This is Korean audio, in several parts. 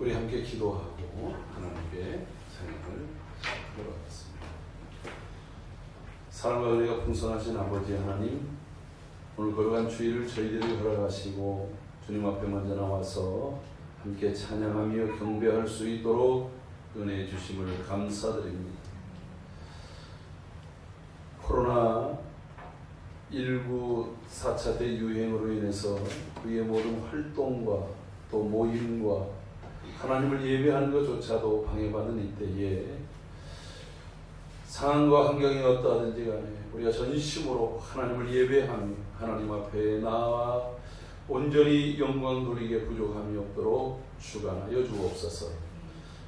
우리 함께 기도하고 하나님께 찬양을 들어가겠습니다. 사랑과 은혜가 풍성하신 아버지 하나님, 오늘 거룩한 주일을 저희들이 허락하시고 주님 앞에 먼저 나와서 함께 찬양하며 경배할 수 있도록 은혜 주심을 감사드립니다. 코로나19 4차 대유행으로 인해서 우리의 모든 활동과 또 모임과 하나님을 예배하는 것조차도 방해받는 이때에 상황과 환경이 어떠하든지 간에 우리가 전심으로 하나님을 예배하며 하나님 앞에 나와 온전히 영광 돌리게 부족함이 없도록 주관하여 주옵소서.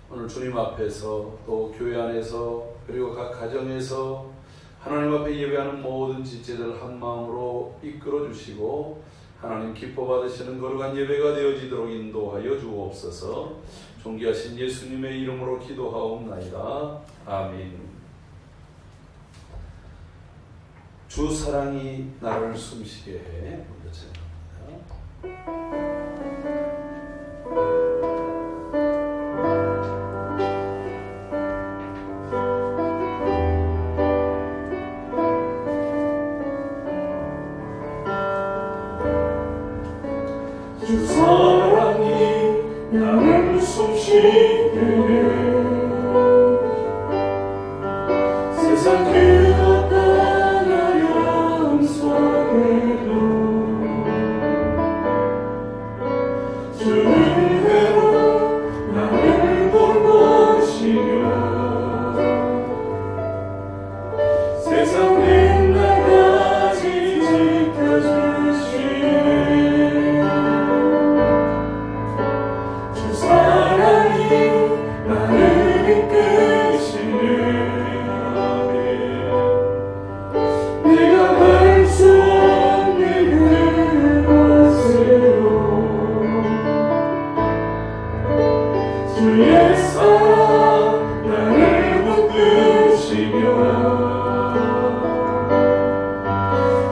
오늘 주님 앞에서 또 교회 안에서 그리고 각 가정에서 하나님 앞에 예배하는 모든 지체들 한 마음으로 이끌어 주시고 하나님 기뻐 받으시는 거룩한 예배가 되어지도록 인도하여 주옵소서. 존귀하신 예수님의 이름으로 기도하옵나이다. 아멘. 주 사랑이 나를 숨쉬게 해. 먼저 찬양합니다. 주 사랑이 나를 숨쉬게 해. 세상 그 어떤 어려움 속에도 주 은혜로 나를 돌보시며 세상 끝날까지 지켜주시네. 주의 사랑 나를 붙드시며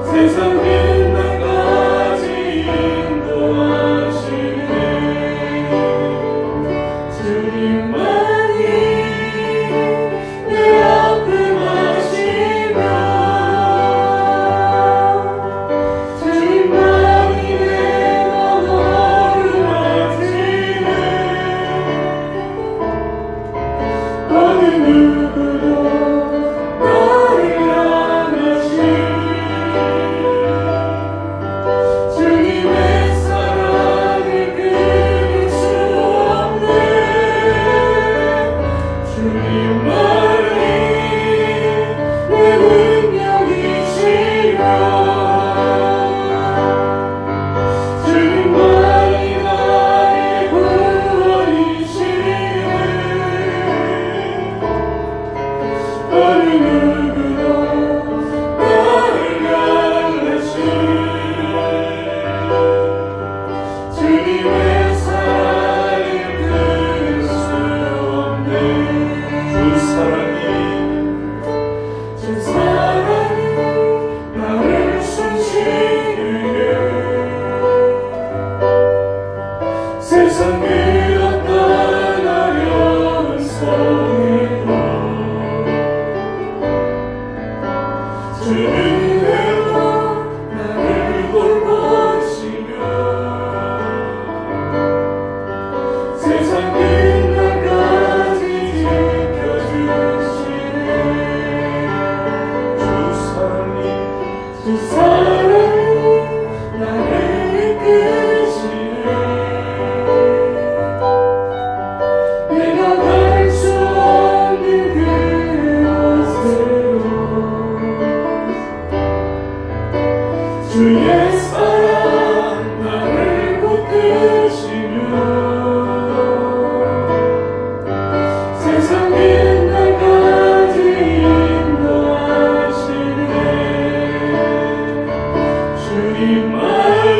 세상 끝날까지 인도하시네. 주님만이 내 아픔 아시며 주님만이 내 영혼을 만지네. 어느 누구도 나를 향하시 주님의 사랑을 끊을 수 없네. 주님만이 내 능력이시며 주님만이 나의 구원이시네. 어느 누구도 나를 향하시 주님의 사랑을 끊을 수 없네. 주 사랑이 나를 숨쉬게 해. 세상 그 어떤 어려움 속에도 주 은혜로 나를 돌보시며 세상 끝날까지 지켜주시네. 주 사랑이 나를 이끄시네. 내가 갈 수 없는 그곳으로 주의 사랑 나를 붙드시며 세상 끝날까지 인도하시네. 주님만이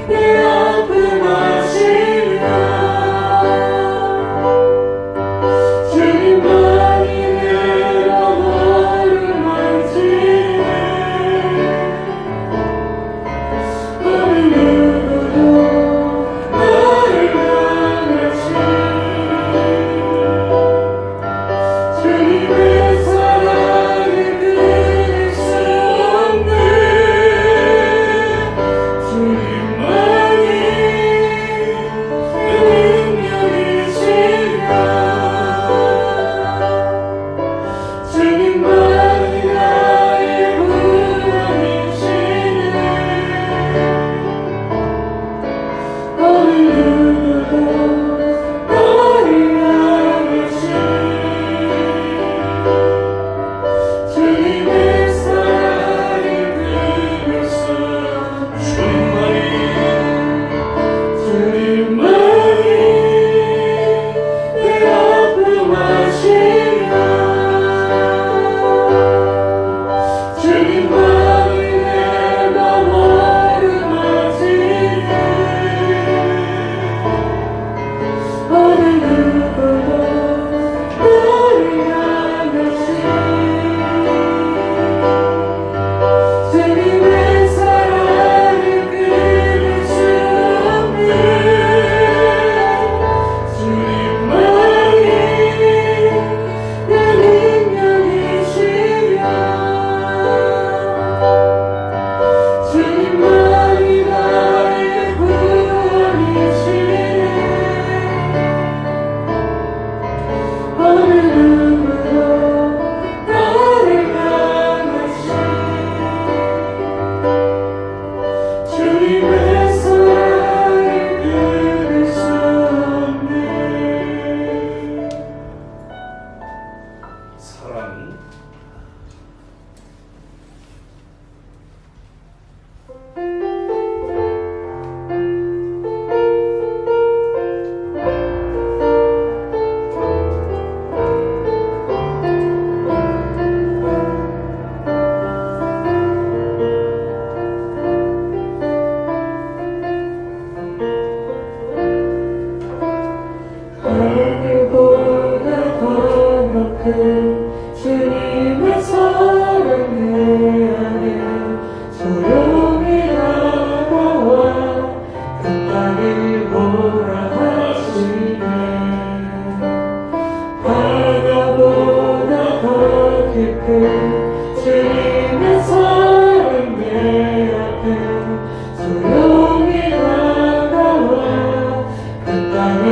내 아픔 아시며 주님만이 내 영혼을 만지네. 어느 누구도 나를 하늘보다 더 높은 주님의 사랑 내 안에 조용히 다가와 그 땅을 몰아하시네. 바다보다 더 깊은 주님의 사랑 내 앞에 조용히 다가와 그 땅을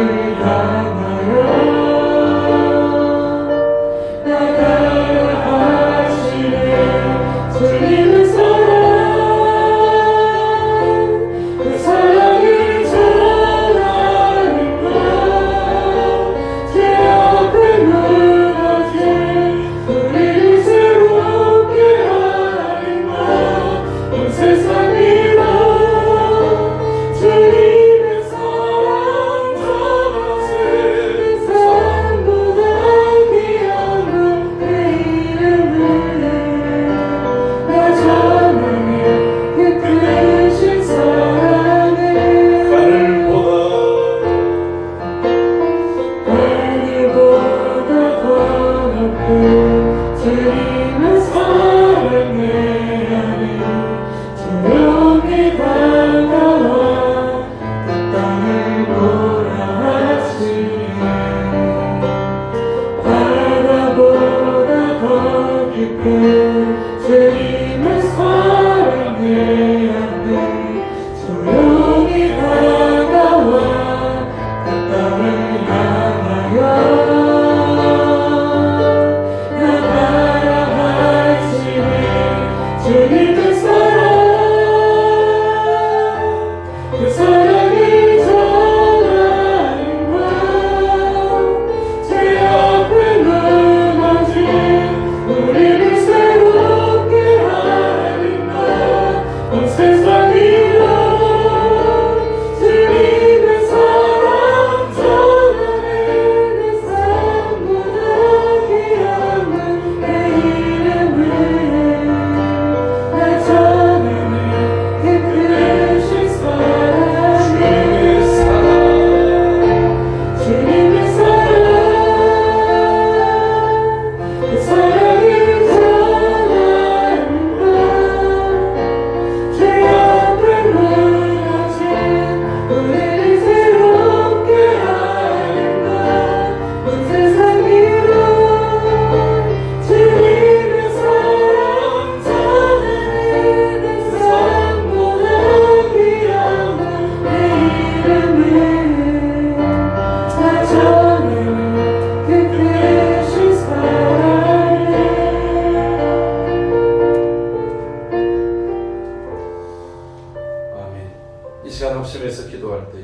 합심해서 기도할 때에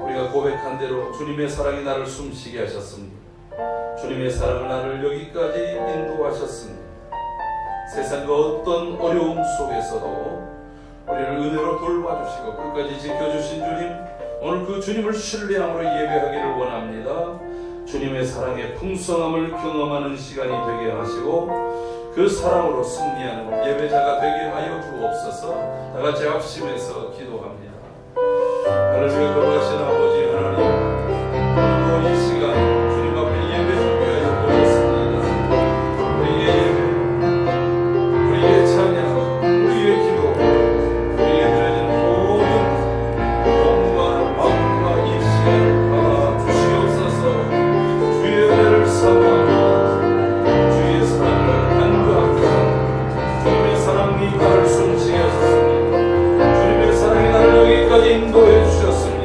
우리가 고백한 대로 주님의 사랑이 나를 숨쉬게 하셨습니다. 주님의 사랑은 나를 여기까지 인도하셨습니다. 세상 그 어떤 어려움 속에서도 우리를 은혜로 돌봐주시고 끝까지 지켜주신 주님, 오늘 그 주님을 신뢰함으로 예배하기를 원합니다. 주님의 사랑의 풍성함을 경험하는 시간이 되게 하시고 그 사랑으로 승리하는 예배자가 되게 하여 주옵소서. 다같이 합심해서 기도합니다. 하늘에 거하신 아버지 하나님, 오늘도 이 시간 주님 앞에 예배 준비하여 보셨습니다. 우리의 예배, 우리의 찬양, 우리의 기도, 우리의 드려진 모든 몸과 마음과 이 시간을 다 주시옵소서. 주의 은혜를 삼아 주의 사랑을 간구하고 주님의 사랑이 나를 숨쉬게 하셨습니다. 주님의 사랑이 나를 여기까지 인도해 주셨습니다.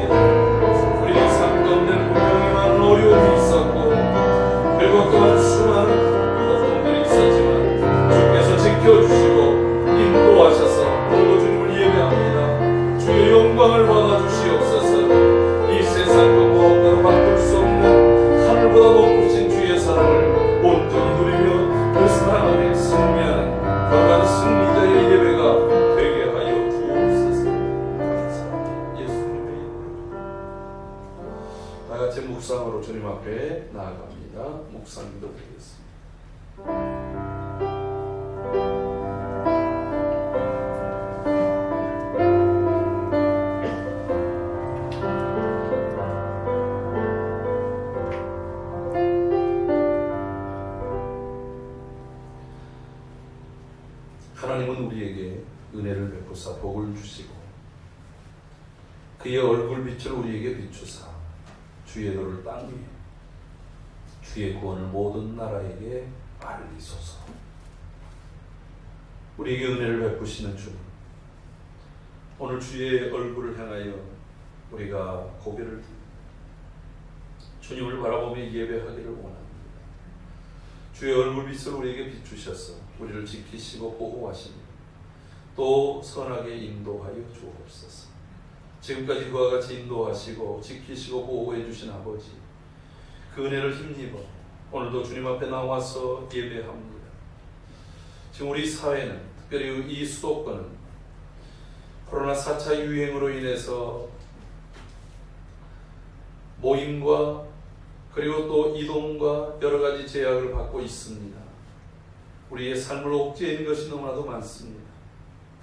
묵상으로 주님 앞에 나아갑니다. 묵상 기도드리겠습니다. 하나님은 우리에게 은혜를 베푸사 복을 주시고 그의 얼굴빛을 우리에게 비추사 주의 도를 땅 위에 주의 구원을 모든 나라에게 알리소서. 우리에게 은혜를 베푸시는 주님, 오늘 주의 얼굴을 향하여 우리가 고개를 들고 주님을 바라보며 예배하기를 원합니다. 주의 얼굴빛을 우리에게 비추셔서 우리를 지키시고 보호하시며 또 선하게 인도하여 주옵소서. 지금까지 그와 같이 인도하시고 지키시고 보호해 주신 아버지, 그 은혜를 힘입어 오늘도 주님 앞에 나와서 예배합니다. 지금 우리 사회는, 특별히 이 수도권은 코로나 4차 유행으로 인해서 모임과 그리고 또 이동과 여러 가지 제약을 받고 있습니다. 우리의 삶을 옥죄인 것이 너무나도 많습니다.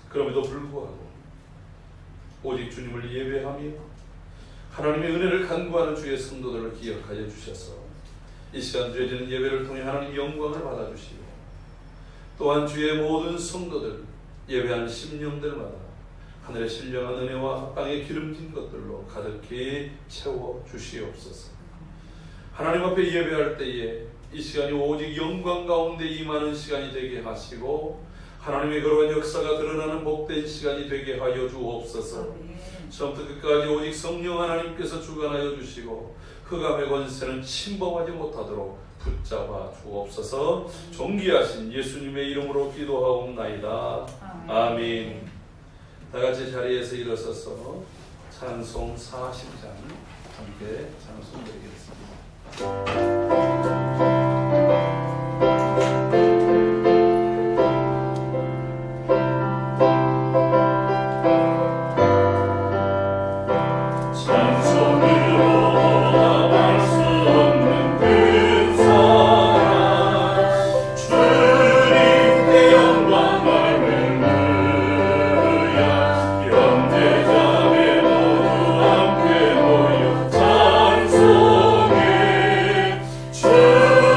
그럼에도 불구하고 오직 주님을 예배하며 하나님의 은혜를 간구하는 주의 성도들을 기억하여 주셔서 이 시간 드려지는 예배를 통해 하나님의 영광을 받아주시고 또한 주의 모든 성도들 예배하는 심령들마다 하늘의 신령한 은혜와 땅에 기름진 것들로 가득히 채워 주시옵소서. 하나님 앞에 예배할 때에 이 시간이 오직 영광 가운데 임하는 시간이 되게 하시고 하나님의 거룩한 역사가 드러나는 복된 시간이 되게 하여 주옵소서. 처음부터 끝까지 오직 성령 하나님께서 주관하여 주시고 흑암의 권세는 침범하지 못하도록 붙잡아 주옵소서. 존귀하신 예수님의 이름으로 기도하옵나이다. 아멘. 다같이 자리에서 일어서서 찬송 40장 함께 찬송드리겠습니다. 주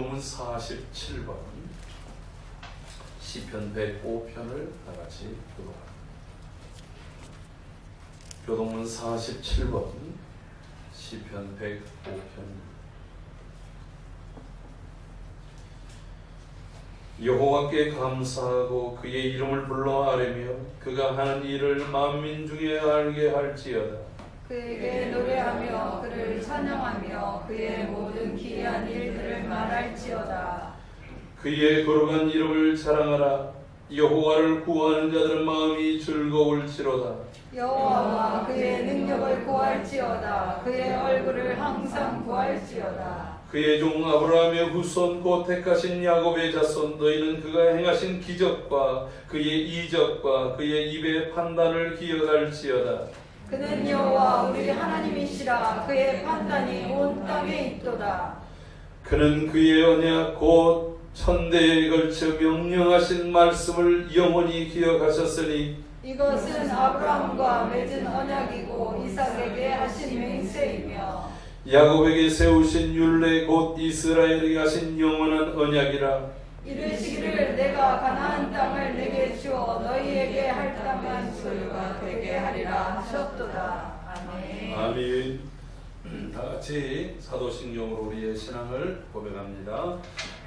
교동문 47번 시편 105편을 다 같이 교독합니다. 교동문 47번 시편 105편. 여호와께 감사하고 그의 이름을 불러 아뢰며 그가 하는 일을 만민 중에 알게 할지어다. 그에게 노래하며 그를 찬양하며 그의 모든 기이한 일들을 말할지어다. 그의 거룩한 이름을 자랑하라. 여호와를 구하는 자들의 마음이 즐거울지로다. 여호와와 그의 능력을 구할지어다. 그의 얼굴을 항상 구할지어다. 그의 종 아브라함의 후손 곧 택하신 야곱의 자손 너희는 그가 행하신 기적과 그의 이적과 그의 입의 판단을 기억할지어다. 그는 여호와 우리 하나님이시라. 그의 판단이 온 땅에 있도다. 그는 그의 언약 곧 천대에 걸쳐 명령하신 말씀을 영원히 기억하셨으니 이것은 아브라함과 맺은 언약이고 이삭에게 하신 맹세이며 야곱에게 세우신 율례 곧 이스라엘에게 하신 영원한 언약이라. 이르시기를 내가 가나안 땅을 내게 주어 너희에게 할당한 소유가 되게 하리라 하셨도다. 아멘. 아멘. 다 같이 사도신경으로 우리의 신앙을 고백합니다.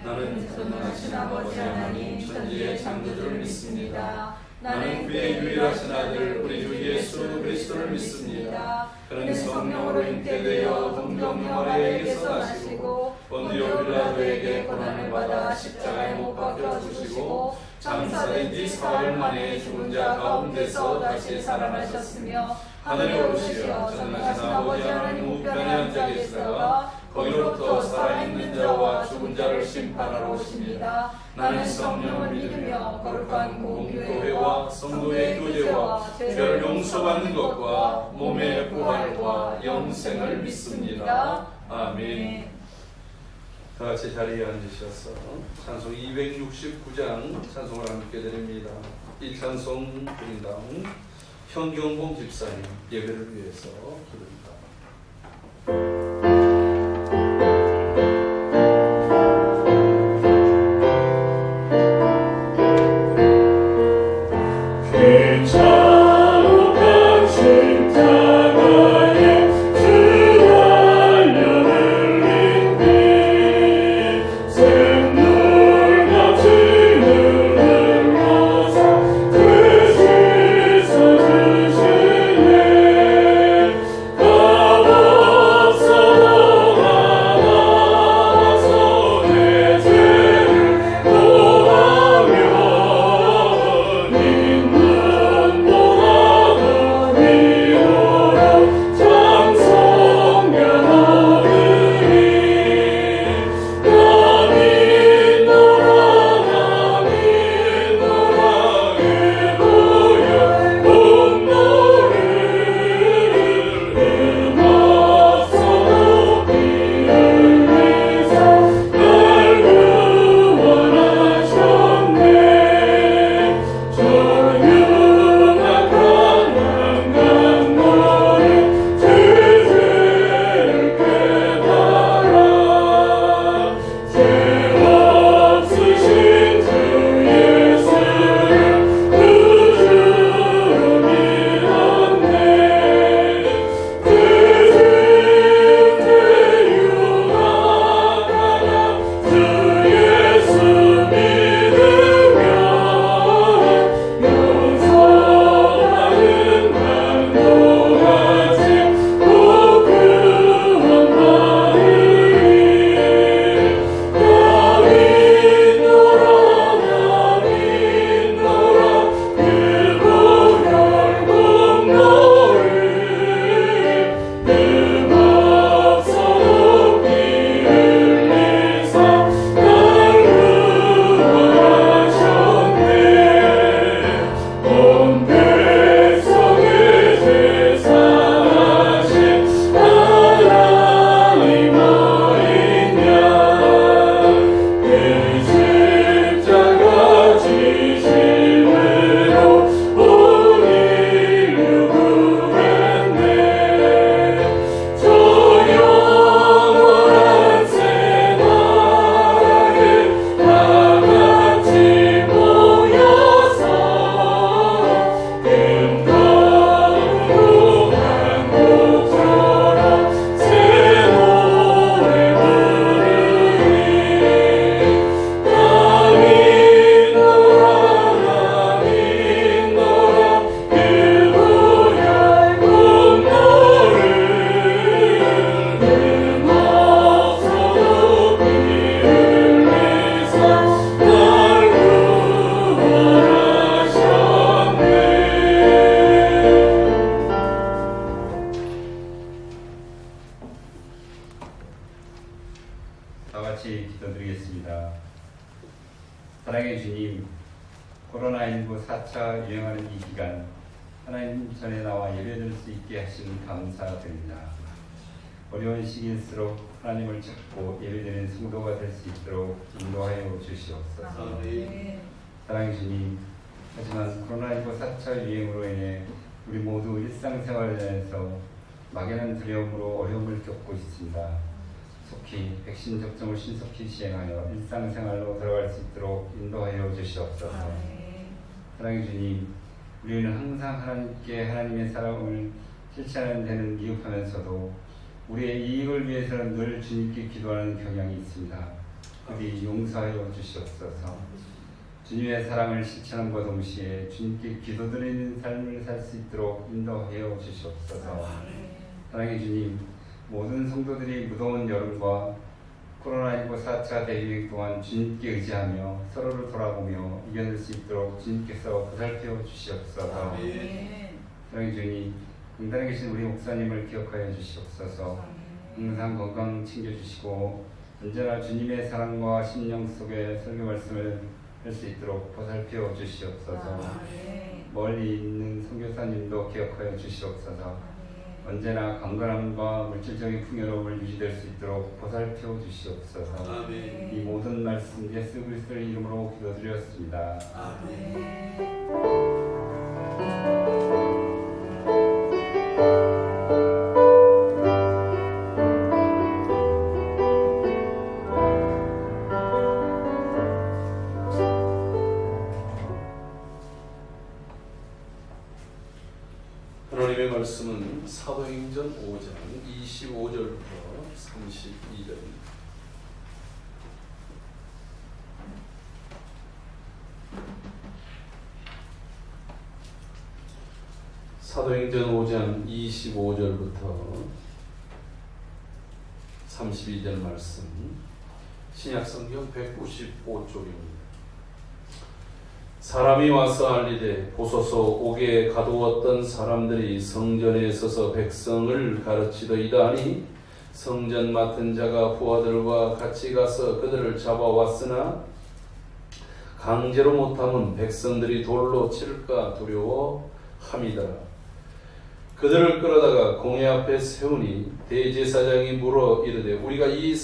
나는 전능하신 아버지 하나님 천지의 창조주를 믿습니다. 나는 그의 유일하신 아들 우리 주 예수 그리스도를 믿습니다. 그는 성령으로 잉태되어 동정녀 마리아에게서 나시고 본디오 빌라도에게 고난을 받아 십자가에 못 박혀 죽으시고 장사된 지 사흘 만에 죽은 자 가운데서 다시 살아나셨으며 하늘에 오르시어 전능하신 아버지 하나님 우편에 앉아 계시다가 거기로부터 살아있는 자와 죽은 자를 심판하러 오십니다. 나는 성령을 믿으며 거룩한 공교회와 성도의 교제와 죄를 용서받는 것과 몸의 부활과 영생을 믿습니다. 아멘. 다 같이 자리에 앉으셔서 찬송 269장 찬송을 함께 드립니다. 이 찬송 드린 다음 현경봉 집사님 예배를 위해서 기도합니다. 그 기도드리겠습니다. 사랑의 주님, 코로나19 4차 유행하는 이 기간 하나님 전에 나와 예배드릴 수 있게 하시는 감사드립니다. 어려운 시기일수록 하나님을 찾고 예배드리는 성도가 될 수 있도록 인도하여 주시옵소서. 사랑의 주님, 하지만 코로나19 4차 유행으로 인해 우리 모두 일상생활에서 막연한 두려움으로 어려움을 겪고 있습니다. 속히 백신 접종을 신속히 시행하여 일상생활로 들어갈 수 있도록 인도하여 주시옵소서. 사랑의 주님, 우리는 항상 하나님께 하나님의 사랑을 실천하는 데는 미흡하면서도 우리의 이익을 위해서는 늘 주님께 기도하는 경향이 있습니다. 부디 용서하여 주시옵소서. 주님의 사랑을 실천함과 동시에 주님께 기도드리는 삶을 살 수 있도록 인도하여 주시옵소서. 사랑의 주님, 모든 성도들이 무더운 여름과 코로나19 4차 대유행 동안 주님께 의지하며 서로를 돌아보며 이겨낼 수 있도록 주님께서 보살펴 주시옵소서. 사랑의 주님, 강단에 계신 우리 목사님을 기억하여 주시옵소서. 항상 건강 챙겨주시고 언제나 주님의 사랑과 심령 속에 설교 말씀을 할 수 있도록 보살펴 주시옵소서. 멀리 있는 선교사님도 기억하여 주시옵소서. 언제나 강건함과 물질적인 풍요로움을 유지될 수 있도록 보살펴 주시옵소서. 이 모든 말씀 예수 그리스도의 이름으로 기도드렸습니다. 하나님의 말씀은 사도행전 5장 25절부터 32절입니다. 사도행전 5장 25절부터 32절 말씀, 신약성경 195쪽입니다. 사람이 와서 알리되 보소서, 옥에 가두었던 사람들이 성전에 서서 백성을 가르치더이다 하니 성전 맡은 자가 부하들과 같이 가서 그들을 잡아왔으나 강제로 못함은 백성들이 돌로 칠까 두려워함이더라. 그들을 끌어다가 공회 앞에 세우니 대제사장이 물어 이르되 우리가 이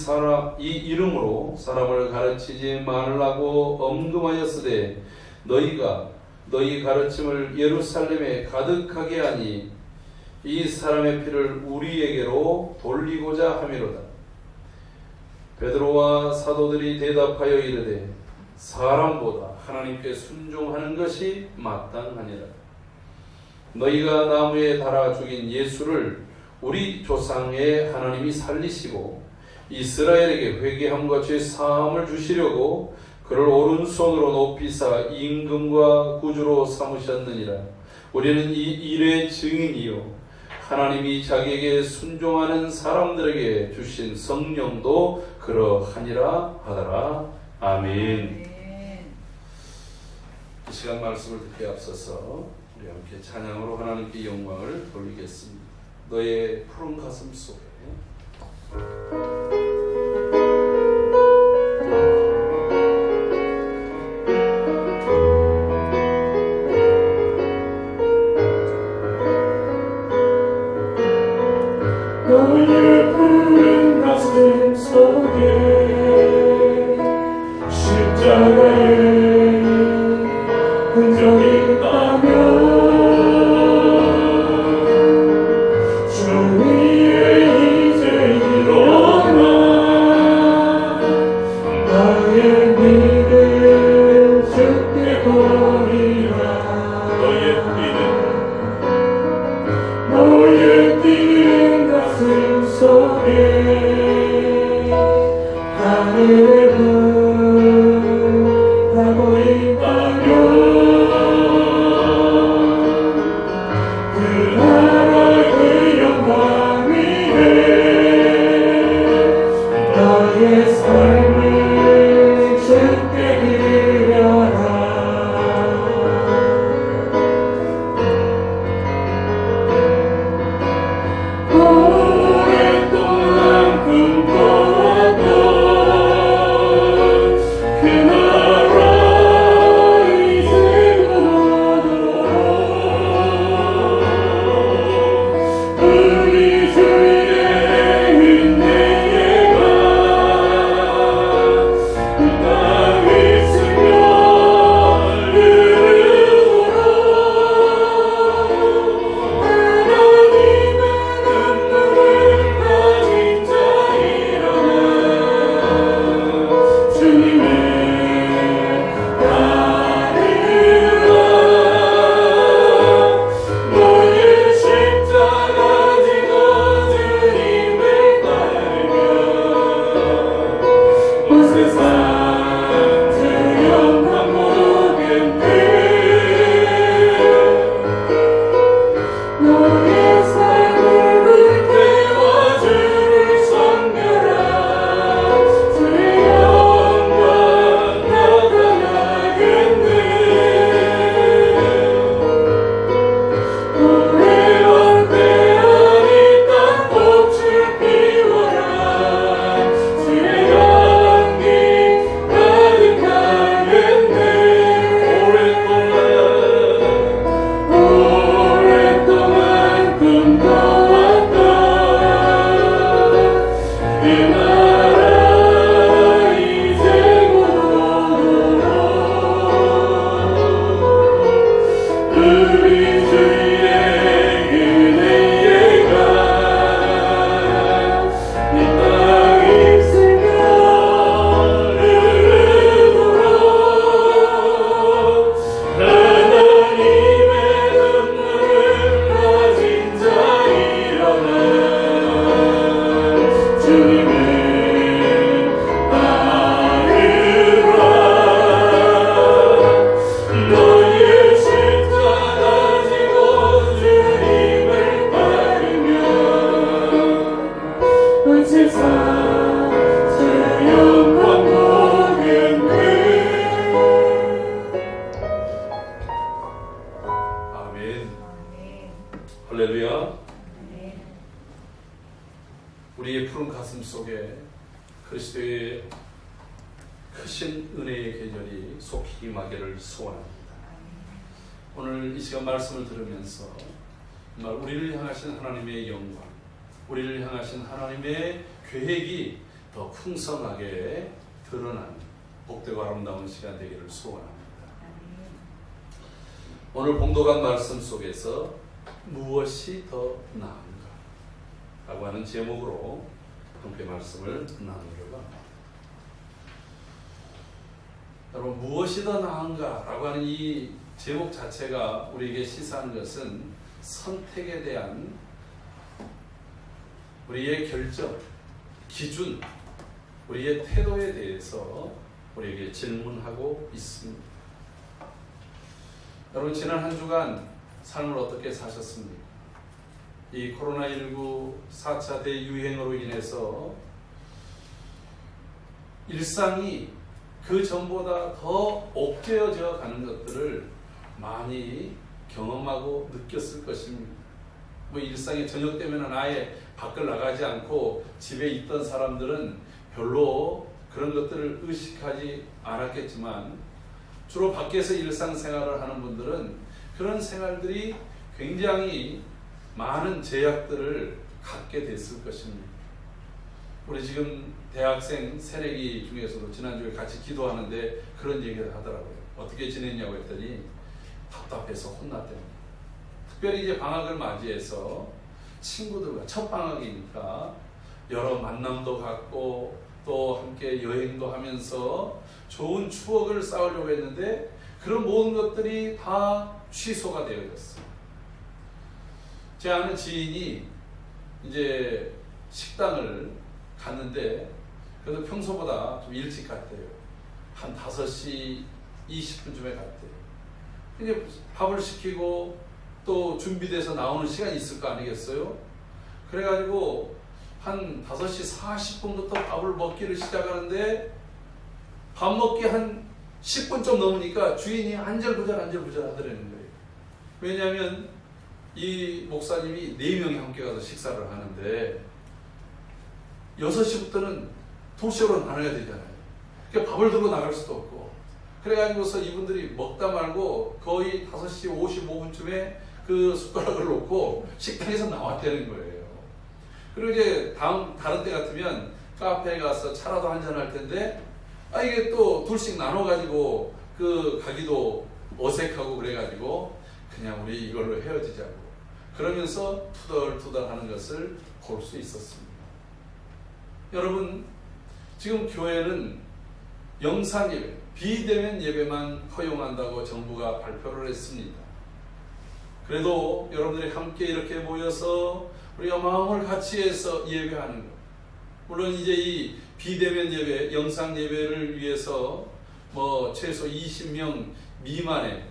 이름으로 사람을 가르치지 말라고 엄금하였으되 너희가 너희 가르침을 예루살렘에 가득하게 하니 이 사람의 피를 우리에게로 돌리고자 함이로다. 베드로와 사도들이 대답하여 이르되 사람보다 하나님께 순종하는 것이 마땅하니라. 너희가 나무에 달아 죽인 예수를 우리 조상의 하나님이 살리시고 이스라엘에게 회개함과 죄 사함을 주시려고 그를 오른손으로 높이사 임금과 구주로 삼으셨느니라. 우리는 이 일의 증인이요 하나님이 자기에게 순종하는 사람들에게 주신 성령도 그러하니라 하더라. 아멘. 이 시간 말씀을 듣기에 앞서서 우리 함께 찬양으로 하나님께 영광을 돌리겠습니다. 너의 푸른 가슴 속에 너의 푸른 가슴 속에 십자가의 흔적이 있다면 주 위에 이제 일어나 나의 믿음 주께 거리라. 너의 뛰는 가슴 속에 하늘의 불 크신 은혜의 계절이 속히 임하기를 소원합니다. 오늘 이 시간 말씀을 들으면서 정말 우리를 향하신 하나님의 영광, 우리를 향하신 하나님의 계획이 더 풍성하게 드러나는 복되고 아름다운 시간 되기를 소원합니다. 오늘 봉독한 말씀 속에서 무엇이 더 나은가 라고 하는 제목으로 함께 말씀을 나누려고 합니다. 여러분, 무엇이 더 나은가 라고 하는 이 제목 자체가 우리에게 시사하는 것은 선택에 대한 우리의 결정, 기준, 우리의 태도에 대해서 우리에게 질문하고 있습니다. 여러분, 지난 한 주간 삶을 어떻게 사셨습니까? 이 코로나19 4차 대유행으로 인해서 일상이 그 전보다 더 옥죄어져 가는 것들을 많이 경험하고 느꼈을 것입니다. 뭐 일상이 저녁 되면 아예 밖을 나가지 않고 집에 있던 사람들은 별로 그런 것들을 의식하지 않았겠지만 주로 밖에서 일상생활을 하는 분들은 그런 생활들이 굉장히 많은 제약들을 갖게 됐을 것입니다. 우리 지금 대학생 새내기 중에서도 지난주에 같이 기도하는데 그런 얘기를 하더라고요. 어떻게 지냈냐고 했더니 답답해서 혼났대요. 특별히 이제 방학을 맞이해서 친구들과 첫 방학이니까 여러 만남도 갖고 또 함께 여행도 하면서 좋은 추억을 쌓으려고 했는데 그런 모든 것들이 다 취소가 되어졌어요. 제 아는 지인이 이제 식당을 갔는데 그래도 평소보다 좀 일찍 갔대요. 한 5시 20분쯤에 갔대요. 이제 밥을 시키고 또 준비돼서 나오는 시간이 있을 거 아니겠어요? 그래가지고 한 5시 40분부터 밥을 먹기를 시작하는데 밥 먹기 한 10분 좀 넘으니까 주인이 안절부절 하더라는 거예요. 왜냐하면 이 목사님이 4명이 함께 가서 식사를 하는데 6시부터는 도시로 나눠야 되잖아요. 그러니까 밥을 들고 나갈 수도 없고 그래가지고서 이분들이 먹다 말고 거의 5시 55분쯤에 그 숟가락을 놓고 식당에서 나왔다는 거예요. 그리고 이제 다른 때 같으면 카페에 가서 차라도 한잔 할 텐데 이게 또 둘씩 나눠가지고 그 가기도 어색하고 그래가지고 그냥 우리 이걸로 헤어지자고 그러면서 투덜투덜 하는 것을 볼 수 있었습니다. 여러분, 지금 교회는 영상 예배, 비대면 예배만 허용한다고 정부가 발표를 했습니다. 그래도 여러분들이 함께 이렇게 모여서 우리가 마음을 같이 해서 예배하는 것. 물론 이제 이 비대면 예배, 영상 예배를 위해서 뭐 최소 20명 미만의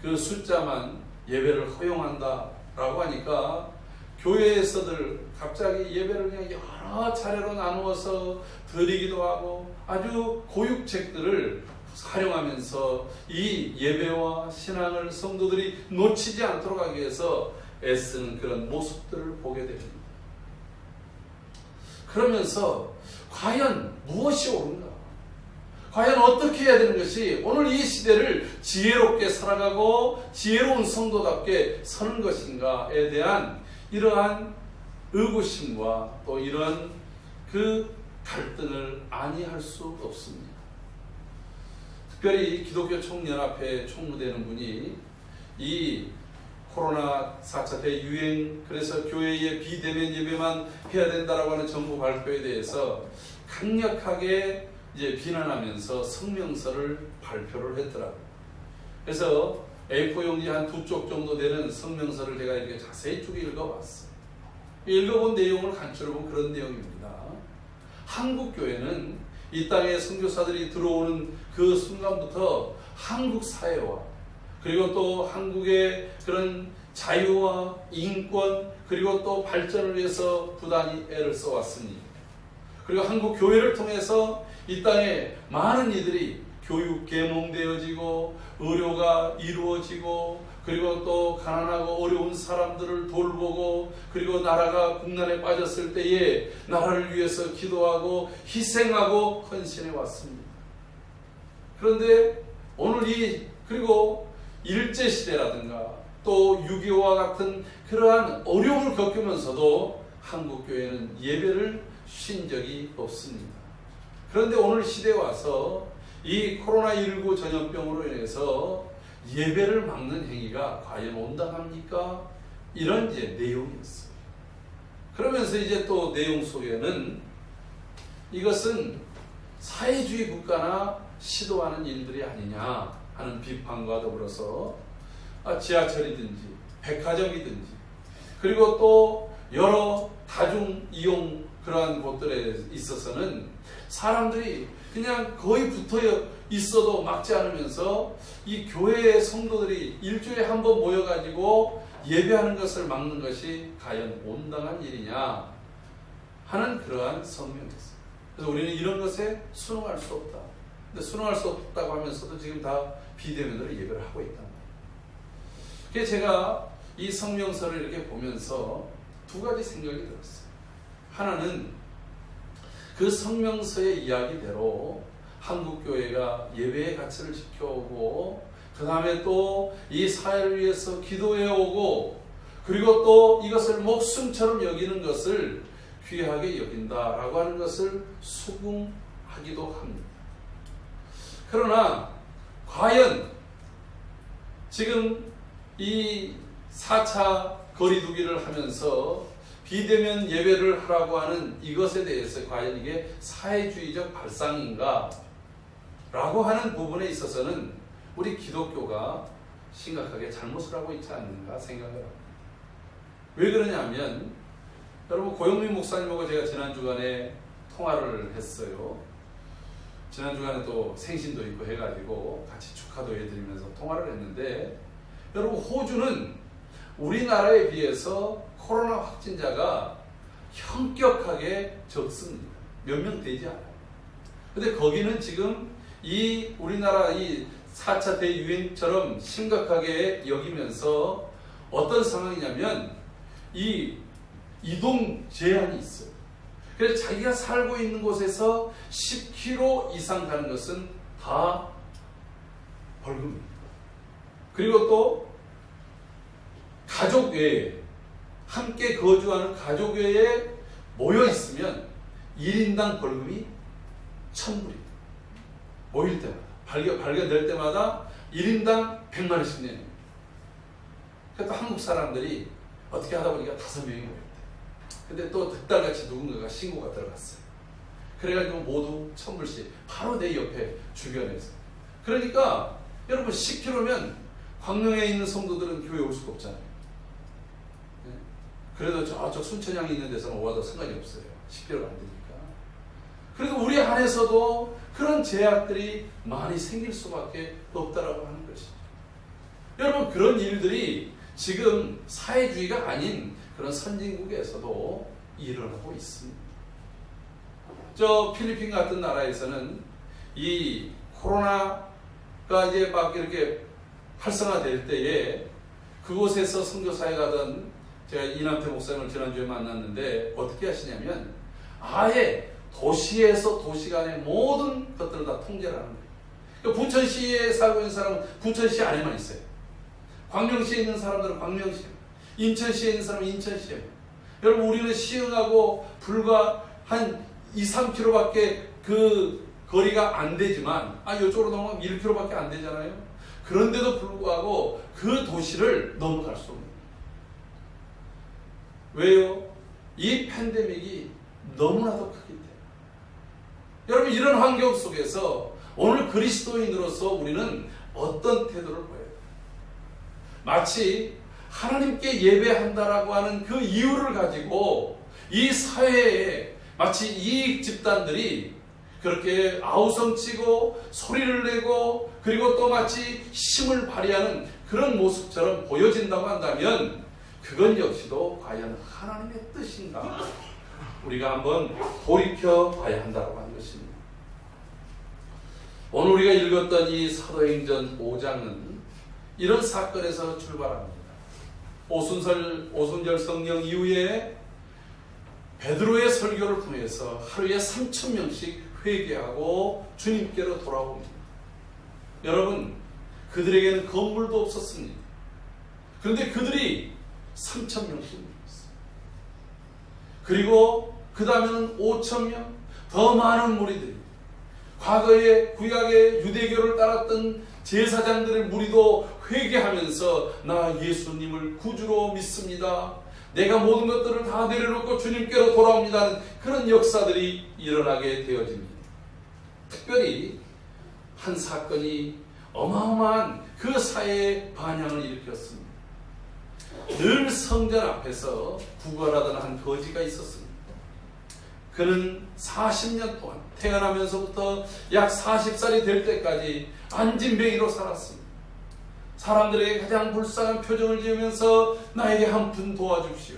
그 숫자만 예배를 허용한다라고 하니까 교회에서들 갑자기 예배를 그냥 여러 차례로 나누어서 드리기도 하고 아주 고육책들을 활용하면서 이 예배와 신앙을 성도들이 놓치지 않도록 하기 위해서 애쓰는 그런 모습들을 보게 됩니다. 그러면서 과연 무엇이 옳은가? 과연 어떻게 해야 되는 것이 오늘 이 시대를 지혜롭게 살아가고 지혜로운 성도답게 서는 것인가에 대한 이러한 의구심과 또 이러한 그 갈등을 아니할 수 없습니다. 특별히 기독교 총연합회 총무되는 분이 이 코로나 4차 대유행 그래서 교회의 비대면 예배만 해야 된다라고 하는 정부 발표에 대해서 강력하게 이제 비난하면서 성명서를 발표를 했더라고요. 그래서 A4 용지 한 2쪽 정도 되는 성명서를 제가 이렇게 자세히 쭉 읽어봤어요. 읽어본 내용을 간추려본 그런 내용입니다. 한국 교회는 이 땅에 선교사들이 들어오는 그 순간부터 한국 사회와 그리고 또 한국의 그런 자유와 인권 그리고 또 발전을 위해서 부단히 애를 써왔으니 그리고 한국 교회를 통해서 이 땅에 많은 이들이 교육 계몽되어지고 의료가 이루어지고 그리고 또 가난하고 어려운 사람들을 돌보고 그리고 나라가 국난에 빠졌을 때에 나라를 위해서 기도하고 희생하고 헌신해 왔습니다. 그런데 오늘 그리고 일제시대라든가 또 6.25와 같은 그러한 어려움을 겪으면서도 한국교회는 예배를 쉰 적이 없습니다. 그런데 오늘 시대에 와서 이 코로나19 전염병으로 인해서 예배를 막는 행위가 과연 온당합니까? 이런 이제 내용이었어요. 그러면서 이제 또 내용 속에는 이것은 사회주의 국가나 시도하는 일들이 아니냐 하는 비판과 더불어서 지하철이든지 백화점이든지 그리고 또 여러 다중 이용 그러한 곳들에 있어서는 사람들이 그냥 거의 붙어 있어도 막지 않으면서 이 교회의 성도들이 일주일에 한 번 모여가지고 예배하는 것을 막는 것이 과연 온당한 일이냐 하는 그러한 성명이었어요. 그래서 우리는 이런 것에 순응할 수 없다. 근데 순응할 수 없다고 하면서도 지금 다 비대면으로 예배를 하고 있단 말이에요. 그래서 제가 이 성명서를 이렇게 보면서 두 가지 생각이 들었어요. 하나는 그 성명서의 이야기대로 한국교회가 예배의 가치를 지켜오고 그 다음에 또 이 사회를 위해서 기도해오고 그리고 또 이것을 목숨처럼 여기는 것을 귀하게 여긴다라고 하는 것을 수긍하기도 합니다. 그러나 과연 지금 이 4차 거리두기를 하면서 비대면 예배를 하라고 하는 이것에 대해서 과연 이게 사회주의적 발상인가? 라고 하는 부분에 있어서는 우리 기독교가 심각하게 잘못을 하고 있지 않는가 생각을 합니다. 왜 그러냐면 여러분 고영민 목사님하고 제가 지난 주간에 통화를 했어요. 지난 주간에 또 생신도 있고 해가지고 같이 축하도 해드리면서 통화를 했는데 여러분 호주는 우리나라에 비해서 코로나 확진자가 현격하게 적습니다. 몇 명 되지 않아요. 근데 거기는 지금 이 우리나라 이 4차 대유행처럼 심각하게 여기면서 어떤 상황이냐면 이 이동 제한이 있어요. 그래서 자기가 살고 있는 곳에서 10km 이상 가는 것은 다 벌금입니다. 그리고 또 가족 외에 함께 거주하는 가족 외에 모여 있으면 1인당 벌금이 1,000불입니다. 모일 때마다 발견될 때마다 1인당 100만 원씩 내는 겁니다. 그래서 한국 사람들이 어떻게 하다 보니까 5명이 모였대요. 근데 또 득달같이 누군가가 신고가 들어갔어요. 그래가지고 모두 1,000불씩 바로 내 옆에 주변에서. 그러니까 여러분 10km면 광명에 있는 성도들은 교회 올 수가 없잖아요. 그래도 저쪽 순천향에 있는 데서는 와도 상관이 없어요. 10km가 안 되니까. 그래도 우리 안에서도 그런 제약들이 많이 생길 수밖에 없다라고 하는 것이죠. 여러분 그런 일들이 지금 사회주의가 아닌 그런 선진국에서도 일어나고 있습니다. 저 필리핀 같은 나라에서는 이 코로나가 이제 막 이렇게 활성화될 때에 그곳에서 선교사에 가던 제가 이남태 목사님을 지난주에 만났는데 어떻게 하시냐면 아예 도시에서 도시 간의 모든 것들을 다 통제를 하는 거예요. 그러니까 부천시에 살고 있는 사람은 부천시 안에만 있어요. 광명시에 있는 사람들은 광명시에, 인천시에 있는 사람은 인천시에. 여러분 우리는 시흥하고 불과 한 2-3km밖에 그 거리가 안 되지만 이쪽으로 넘어가면 1km밖에 안 되잖아요. 그런데도 불구하고 그 도시를 넘어갈 수 없는 거예요. 왜요? 이 팬데믹이 너무나도 크기 때문에. 여러분 이런 환경 속에서 오늘 그리스도인으로서 우리는 어떤 태도를 보여야 돼요? 마치 하나님께 예배한다라고 하는 그 이유를 가지고 이 사회에 마치 이익 집단들이 그렇게 아우성치고 소리를 내고 그리고 또 마치 힘을 발휘하는 그런 모습처럼 보여진다고 한다면 그건 역시도 과연 하나님의 뜻인가? 우리가 한번 돌이켜 봐야 한다고 하는 것입니다. 오늘 우리가 읽었던 이 사도행전 5장은 이런 사건에서 출발합니다. 오순절 성령 이후에 베드로의 설교를 통해서 하루에 3,000명씩 회개하고 주님께로 돌아옵니다. 여러분, 그들에게는 건물도 없었습니다. 그런데 그들이 3,000명씩 모였어요. 그리고 그 다음에는 5,000명, 더 많은 무리들이, 과거에 구약의 유대교를 따랐던 제사장들의 무리도 회개하면서 나 예수님을 구주로 믿습니다, 내가 모든 것들을 다 내려놓고 주님께로 돌아옵니다, 그런 역사들이 일어나게 되어집니다. 특별히 한 사건이 어마어마한 그 사회의 반향을 일으켰습니다. 늘 성전 앞에서 구걸하던 한 거지가 있었습니다. 그는 40년 동안 태어나면서부터 약 40살이 될 때까지 안진뱅이로 살았습니다. 사람들에게 가장 불쌍한 표정을 지으면서 나에게 한 푼 도와주십시오.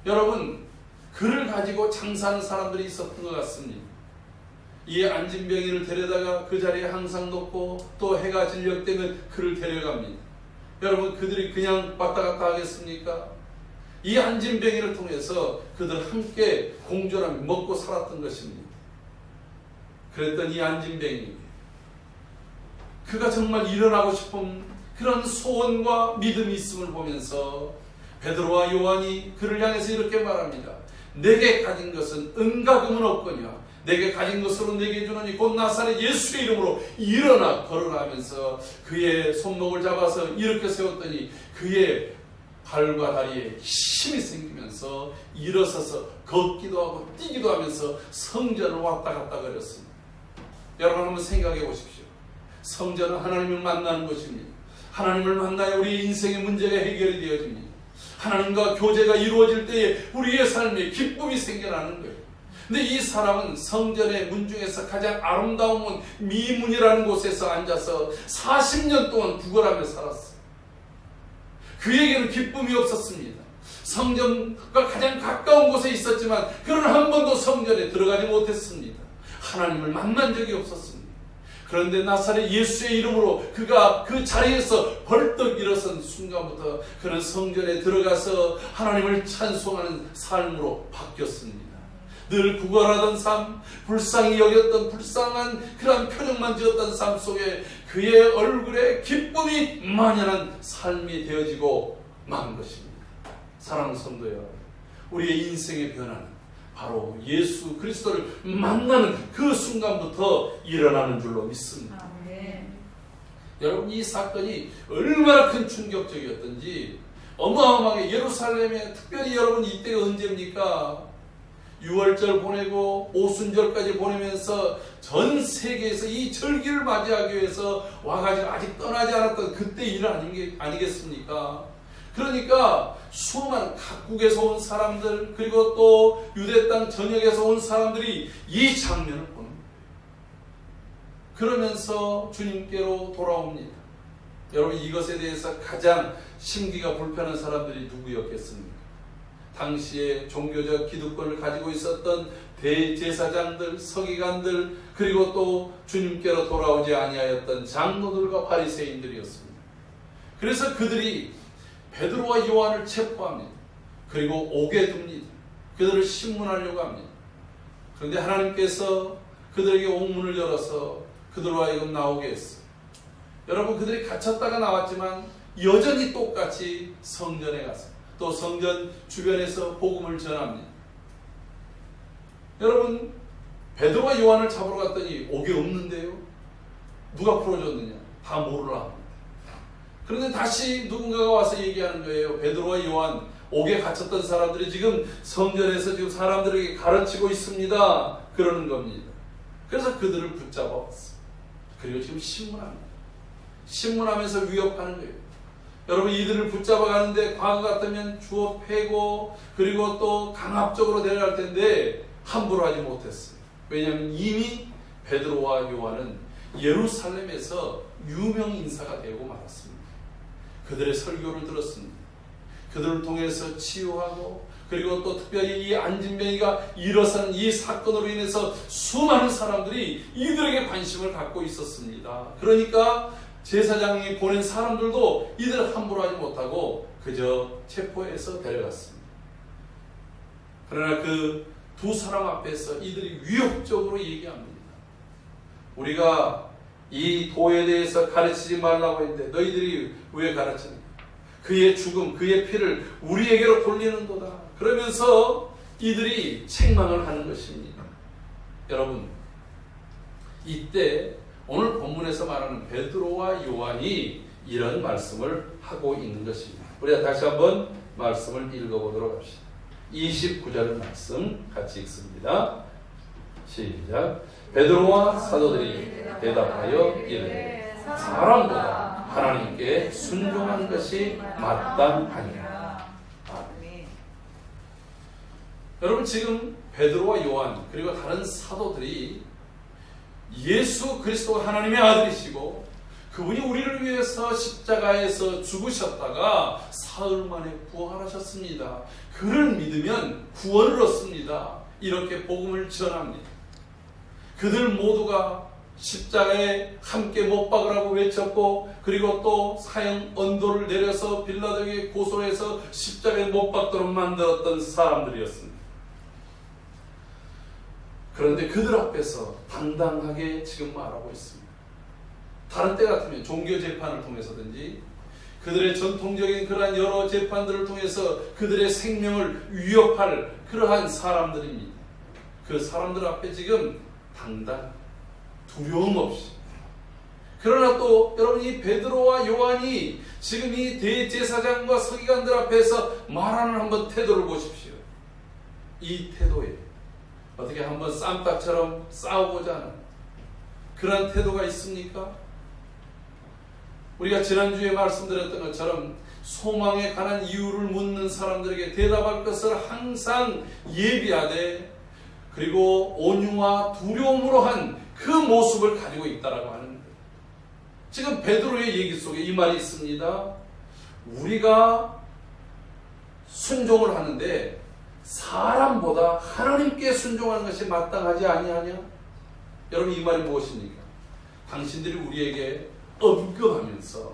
여러분, 그를 가지고 장사하는 사람들이 있었던 것 같습니다. 이 안진뱅이를 데려다가 그 자리에 항상 놓고 또 해가 진력되면 그를 데려갑니다. 여러분, 그들이 그냥 왔다 갔다 하겠습니까? 이 안진뱅이를 통해서 그들 함께 공존하며 먹고 살았던 것입니다. 그랬더니 이 안진뱅이, 그가 정말 일어나고 싶은 그런 소원과 믿음이 있음을 보면서 베드로와 요한이 그를 향해서 이렇게 말합니다. 내게 가진 것은 은과 금은 없거니와 내게 가진 것으로 내게 주노니 곧 나사렛 예수의 이름으로 일어나 걸으라 하면서 그의 손목을 잡아서 이렇게 세웠더니 그의 발과 다리에 힘이 생기면서 일어서서 걷기도 하고 뛰기도 하면서 성전을 왔다 갔다 거렸습니다. 여러분, 한번 생각해 보십시오. 성전은 하나님을 만나는 것입니다. 하나님을 만나야 우리의 인생의 문제가 해결이 되어집니다. 하나님과 교제가 이루어질 때에 우리의 삶에 기쁨이 생겨나는 거예요. 근데 이 사람은 성전의 문 중에서 가장 아름다운 문, 미문이라는 곳에서 앉아서 40년 동안 구걸하며 살았어요. 그에게는 기쁨이 없었습니다. 성전과 가장 가까운 곳에 있었지만 그는 한 번도 성전에 들어가지 못했습니다. 하나님을 만난 적이 없었습니다. 그런데 나사렛 예수의 이름으로 그가 그 자리에서 벌떡 일어선 순간부터 그는 성전에 들어가서 하나님을 찬송하는 삶으로 바뀌었습니다. 늘 구걸하던 삶, 불쌍히 여겼던 불쌍한 그런 표정만 지었던 삶 속에 그의 얼굴에 기쁨이 만연한 삶이 되어지고 만 것입니다. 사랑하는 성도 여러분, 우리의 인생의 변화는 바로 예수 그리스도를 만나는 그 순간부터 일어나는 줄로 믿습니다. 여러분, 이 사건이 얼마나 큰 충격적이었던지 어마어마하게 예루살렘에, 특별히 여러분 이때가 언제입니까? 6월절 보내고 오순절까지 보내면서 전 세계에서 이 절기를 맞이하기 위해서 와가지고 아직 떠나지 않았던 그때 일 아니겠습니까? 그러니까 수많은 각국에서 온 사람들, 그리고 또 유대 땅 전역에서 온 사람들이 이 장면을 보는 거예요. 그러면서 주님께로 돌아옵니다. 여러분, 이것에 대해서 가장 심기가 불편한 사람들이 누구였겠습니까? 당시에 종교적 기득권을 가지고 있었던 대제사장들, 서기관들, 그리고 또 주님께로 돌아오지 아니하였던 장로들과 바리새인들이었습니다. 그래서 그들이 베드로와 요한을 체포합니다. 그리고 오게 둡니다. 그들을 신문하려고 합니다. 그런데 하나님께서 그들에게 옥문을 열어서 그들과 하여금 나오게 했어요. 여러분, 그들이 갇혔다가 나왔지만 여전히 똑같이 성전에 가서 또 성전 주변에서 복음을 전합니다. 여러분, 베드로와 요한을 잡으러 갔더니 옥이 없는데요. 누가 풀어줬느냐? 다 모르라 합니다. 그런데 다시 누군가가 와서 얘기하는 거예요. 베드로와 요한, 옥에 갇혔던 사람들이 지금 성전에서 지금 사람들에게 가르치고 있습니다. 그러는 겁니다. 그래서 그들을 붙잡아 왔어요. 그리고 지금 신문합니다. 신문하면서 위협하는 거예요. 여러분, 이들을 붙잡아 가는데 과거 같으면 주워 패고 그리고 또 강압적으로 데려갈 텐데 함부로 하지 못했어요. 왜냐하면 이미 베드로와 요한은 예루살렘에서 유명 인사가 되고 말았습니다. 그들의 설교를 들었습니다. 그들을 통해서 치유하고 그리고 또 특별히 이 안진뱅이가 일어선 이 사건으로 인해서 수많은 사람들이 이들에게 관심을 갖고 있었습니다. 그러니까 제사장이 보낸 사람들도 이들을 함부로 하지 못하고 그저 체포해서 데려갔습니다. 그러나 그 두 사람 앞에서 이들이 위협적으로 얘기합니다. 우리가 이 도에 대해서 가르치지 말라고 했는데 너희들이 왜 가르치는 거야? 그의 죽음, 그의 피를 우리에게로 돌리는도다. 그러면서 이들이 책망을 하는 것입니다. 여러분, 이때 오늘 본문에서 말하는 베드로와 요한이 이런 말씀을 하고 있는 것입니다. 우리가 다시 한번 말씀을 읽어보도록 합시다. 29절 말씀 같이 읽습니다. 시작. 베드로와 사도들이 대답하여 이르되 사람보다 하나님께 순종한 것이 마땅하니라. 여러분, 지금 베드로와 요한 그리고 다른 사도들이 예수 그리스도가 하나님의 아들이시고 그분이 우리를 위해서 십자가에서 죽으셨다가 사흘 만에 부활하셨습니다. 그를 믿으면 구원을 얻습니다. 이렇게 복음을 전합니다. 그들 모두가 십자가에 함께 못 박으라고 외쳤고, 그리고 또 사형 언도를 내려서 빌라도에게 고소해서 십자가에 못 박도록 만들었던 사람들이었습니다. 그런데 그들 앞에서 당당하게 지금 말하고 있습니다. 다른 때 같으면 종교 재판을 통해서든지 그들의 전통적인 그러한 여러 재판들을 통해서 그들의 생명을 위협할 그러한 사람들입니다. 그 사람들 앞에 지금 당당, 두려움 없이. 그러나 또 여러분, 이 베드로와 요한이 지금 이 대제사장과 서기관들 앞에서 말하는 한번 태도를 보십시오. 이 태도에 어떻게 한번 쌈딱처럼 싸우고자 하는 그런 태도가 있습니까? 우리가 지난주에 말씀드렸던 것처럼 소망에 관한 이유를 묻는 사람들에게 대답할 것을 항상 예비하되, 그리고 온유와 두려움으로 한 그 모습을 가지고 있다라고 하는 거예요. 지금 베드로의 얘기 속에 이 말이 있습니다. 우리가 순종을 하는데 사람보다 하나님께 순종하는 것이 마땅하지 아니하냐? 여러분, 이 말이 무엇입니까? 당신들이 우리에게 언급하면서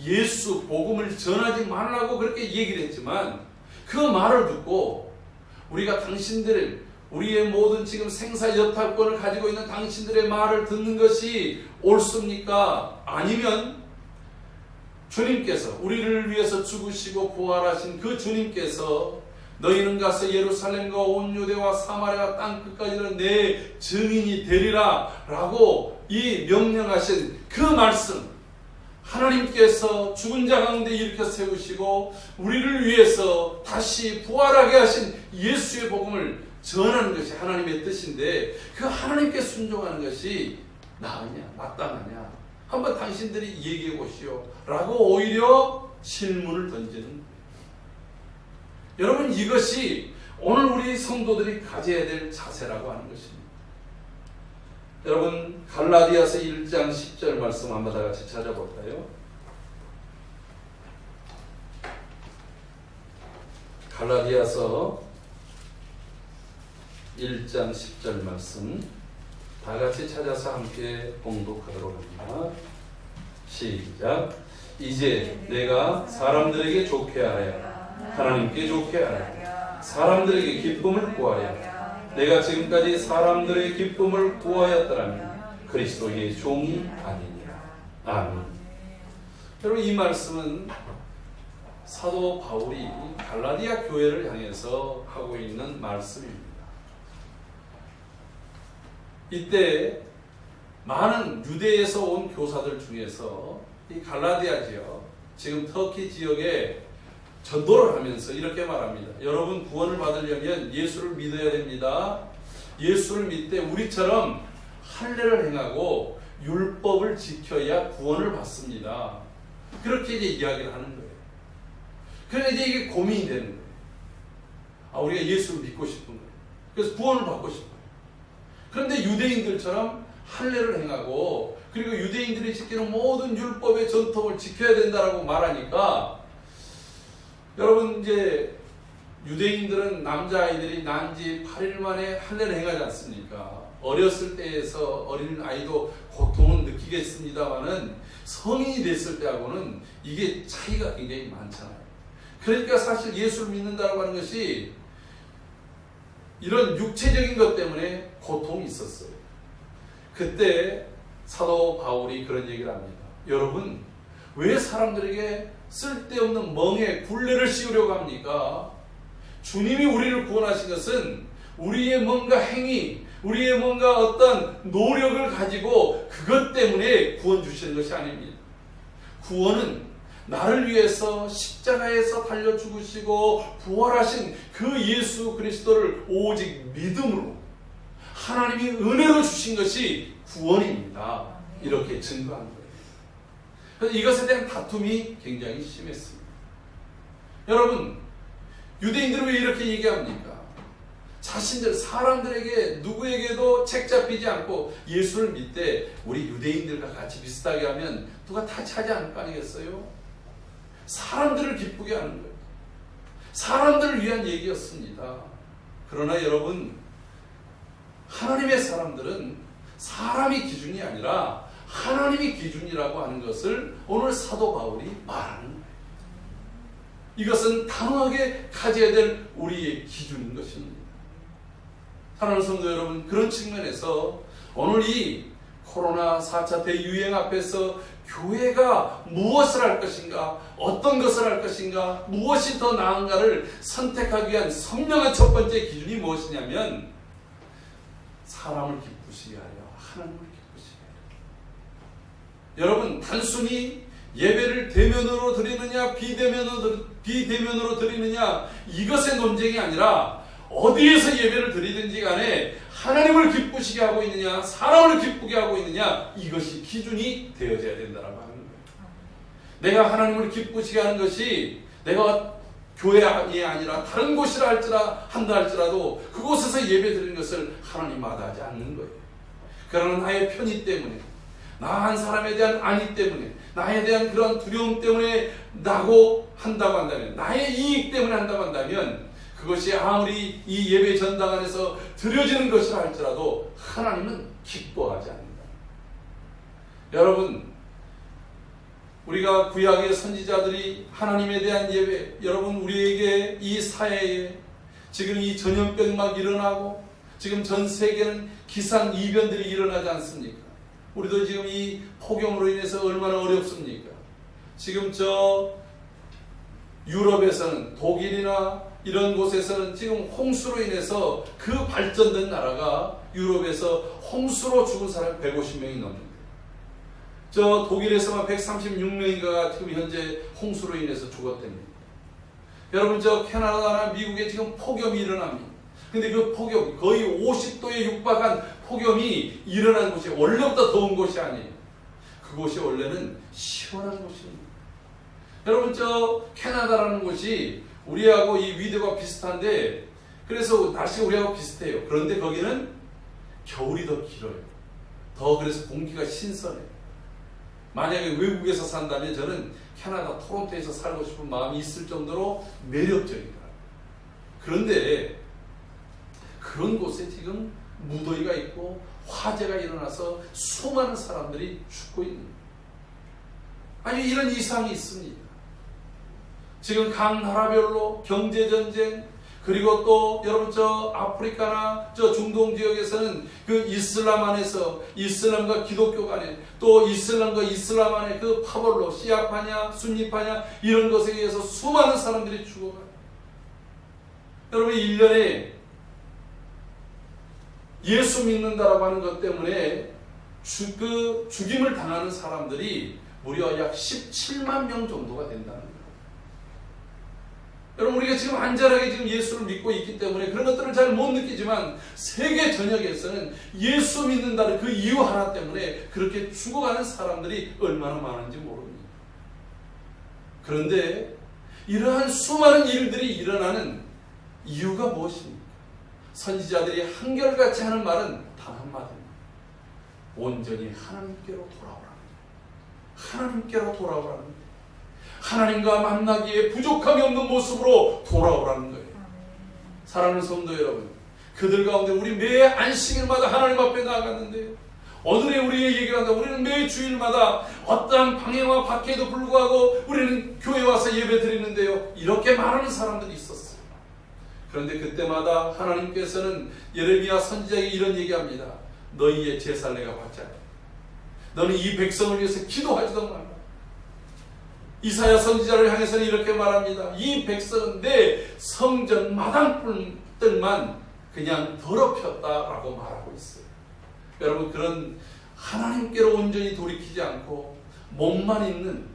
예수 복음을 전하지 말라고 그렇게 얘기를 했지만, 그 말을 듣고 우리가 당신들을, 우리의 모든 지금 생사여탈권을 가지고 있는 당신들의 말을 듣는 것이 옳습니까? 아니면 주님께서 우리를 위해서 죽으시고 부활하신 그 주님께서 너희는 가서 예루살렘과 온 유대와 사마리아 땅끝까지는 내 증인이 되리라 라고 이 명령하신 그 말씀, 하나님께서 죽은 자 가운데 일으켜 세우시고 우리를 위해서 다시 부활하게 하신 예수의 복음을 전하는 것이 하나님의 뜻인데, 그 하나님께 순종하는 것이 나으냐 마땅하냐 한번 당신들이 얘기해 보시오 라고 오히려 질문을 던지는 거예요. 여러분, 이것이 오늘 우리 성도들이 가져야 될 자세라고 하는 것입니다. 여러분, 갈라디아서 1장 10절 말씀 한번 다 같이 찾아볼까요? 갈라디아서 1장 10절 말씀 다 같이 찾아서 함께 봉독하도록 합니다. 시작. 이제 내가 사람들에게 좋게 하랴 하나님께 좋게 하랴 사람들에게 기쁨을 구하랴 내가 지금까지 사람들의 기쁨을 구하였더라면 그리스도의 종이 아니니라. 아멘. 여러분, 이 말씀은 사도 바울이 갈라디아 교회를 향해서 하고 있는 말씀입니다. 이때 많은 유대에서 온 교사들 중에서 이 갈라디아 지역, 지금 터키 지역에 전도를 하면서 이렇게 말합니다. 여러분, 구원을 받으려면 예수를 믿어야 됩니다. 예수를 믿되 우리처럼 할례를 행하고 율법을 지켜야 구원을 받습니다. 그렇게 이제 이야기를 하는 거예요. 그래서 이제 이게 고민이 되는 거예요. 아, 우리가 예수를 믿고 싶은 거예요. 그래서 구원을 받고 싶어요. 그런데 유대인들처럼 할례를 행하고 그리고 유대인들이 지키는 모든 율법의 전통을 지켜야 된다라고 말하니까, 여러분, 이제 유대인들은 남자아이들이 난 지 8일 만에 할례를 행하지 않습니까? 어렸을 때에서 어린 아이도 고통은 느끼겠습니다만은 성인이 됐을 때하고는 이게 차이가 굉장히 많잖아요. 그러니까 사실 예수를 믿는다고 하는 것이 이런 육체적인 것 때문에 고통이 있었어요. 그때 사도 바울이 그런 얘기를 합니다. 여러분, 왜 사람들에게 쓸데없는 멍에 굴레를 씌우려고 합니까? 주님이 우리를 구원하신 것은 우리의 뭔가 행위, 우리의 뭔가 어떤 노력을 가지고 그것 때문에 구원 주시는 것이 아닙니다. 구원은 나를 위해서 십자가에서 달려 죽으시고 부활하신 그 예수 그리스도를 오직 믿음으로 하나님이 은혜로 주신 것이 구원입니다. 이렇게 증거한 거예요. 그래서 이것에 대한 다툼이 굉장히 심했습니다. 여러분, 유대인들은 왜 이렇게 얘기합니까? 자신들, 사람들에게 누구에게도 책 잡히지 않고 예수를 믿되 우리 유대인들과 같이 비슷하게 하면 누가 타치하지 않을 거 아니겠어요? 사람들을 기쁘게 하는 거예요. 사람들을 위한 얘기였습니다. 그러나 여러분, 하나님의 사람들은 사람이 기준이 아니라 하나님이 기준이라고 하는 것을 오늘 사도 바울이 말하는 거예요. 이것은 단호하게 가져야 될 우리의 기준인 것입니다. 사랑하는 성도 여러분, 그런 측면에서 오늘 이 코로나 4차 대유행 앞에서 교회가 무엇을 할 것인가, 어떤 것을 할 것인가, 무엇이 더 나은가를 선택하기 위한 선명한 첫 번째 기준이 무엇이냐면 사람을 기쁘시게 하려 하나님을 기쁘시게 하려. 여러분, 단순히 예배를 대면으로 드리느냐 비대면으로 드리느냐 이것의 논쟁이 아니라 어디에서 예배를 드리든지 간에 하나님을 기쁘시게 하고 있느냐 사람을 기쁘게 하고 있느냐 이것이 기준이 되어져야 된다고 하는 거예요. 내가 하나님을 기쁘시게 하는 것이 내가 교회이 아니라 다른 곳이라 한다 할지라도 그곳에서 예배 드리는 것을 하나님 마다하지 않는 거예요. 그러나 나의 편의 때문에 나 한 사람에 대한 안위 때문에 나에 대한 그런 두려움 때문에 나고 한다고 한다면 나의 이익 때문에 한다고 한다면 그것이 아무리 이 예배 전당 안에서 드려지는 것이라 할지라도 하나님은 기뻐하지 않는다. 여러분, 우리가 구약의 선지자들이 하나님에 대한 예배, 여러분 우리에게 이 사회에 지금 이 전염병 막 일어나고 지금 전 세계는 기상이변들이 일어나지 않습니까? 우리도 지금 이 폭염으로 인해서 얼마나 어렵습니까? 지금 저 유럽에서는 독일이나 이런 곳에서는 지금 홍수로 인해서 그 발전된 나라가 유럽에서 홍수로 죽은 사람이 150명이 넘는데 저 독일에서만 136명인가가 지금 현재 홍수로 인해서 죽었답니다. 여러분 저 캐나다나 미국에 지금 폭염이 일어납니다. 근데 그 폭염 거의 50도에 육박한 폭염이 일어난 곳이 원래부터 더운 곳이 아니에요. 그곳이 원래는 시원한 곳입니다. 여러분 저 캐나다라는 곳이 우리하고 이 위도가 비슷한데 그래서 날씨가 우리하고 비슷해요. 그런데 거기는 겨울이 더 길어요. 더 그래서 공기가 신선해요. 만약에 외국에서 산다면 저는 캐나다 토론토에서 살고 싶은 마음이 있을 정도로 매력적이더라고요. 그런데 그런 곳에 지금 무더위가 있고 화재가 일어나서 수많은 사람들이 죽고 있는 거예요. 아니 이런 이상이 있습니다. 지금 각 나라별로 경제전쟁 그리고 또 여러분 저 아프리카나 저 중동 지역에서는 그 이슬람 안에서 이슬람과 기독교 간에 또 이슬람과 이슬람 안에 그 파벌로 시아파냐 순니파냐 이런 것에 의해서 수많은 사람들이 죽어가요. 여러분 1년에 예수 믿는다라고 하는 것 때문에 죽임을 당하는 사람들이 무려 약 17만 명 정도가 된다는 거예요. 여러분 우리가 지금 안전하게 지금 예수를 믿고 있기 때문에 그런 것들을 잘 못 느끼지만 세계 전역에서는 예수 믿는다는 그 이유 하나 때문에 그렇게 죽어가는 사람들이 얼마나 많은지 모릅니다. 그런데 이러한 수많은 일들이 일어나는 이유가 무엇입니까? 선지자들이 한결같이 하는 말은 단 한마디입니다. 온전히 하나님께로 돌아오라는 거예요. 하나님께로 돌아오라는 거예요. 하나님과 만나기에 부족함이 없는 모습으로 돌아오라는 거예요. 사랑하는 성도 여러분, 그들 가운데 우리 매 안식일마다 하나님 앞에 나아갔는데요. 오늘의 우리의 얘기를 한다. 우리는 매 주일마다 어떠한 방해와 박해에도 불구하고 우리는 교회에 와서 예배 드리는데요. 이렇게 말하는 사람들이 있었어요. 그런데 그때마다 하나님께서는 예레미야 선지자에게 이런 얘기합니다. 너희의 제사를 내가 받지 않겠다. 너는 이 백성을 위해서 기도하지도 말라. 이사야 선지자를 향해서는 이렇게 말합니다. 이 백성은 내 성전 마당들만 그냥 더럽혔다라고 말하고 있어요. 여러분, 그런 하나님께로 온전히 돌이키지 않고 몸만 있는,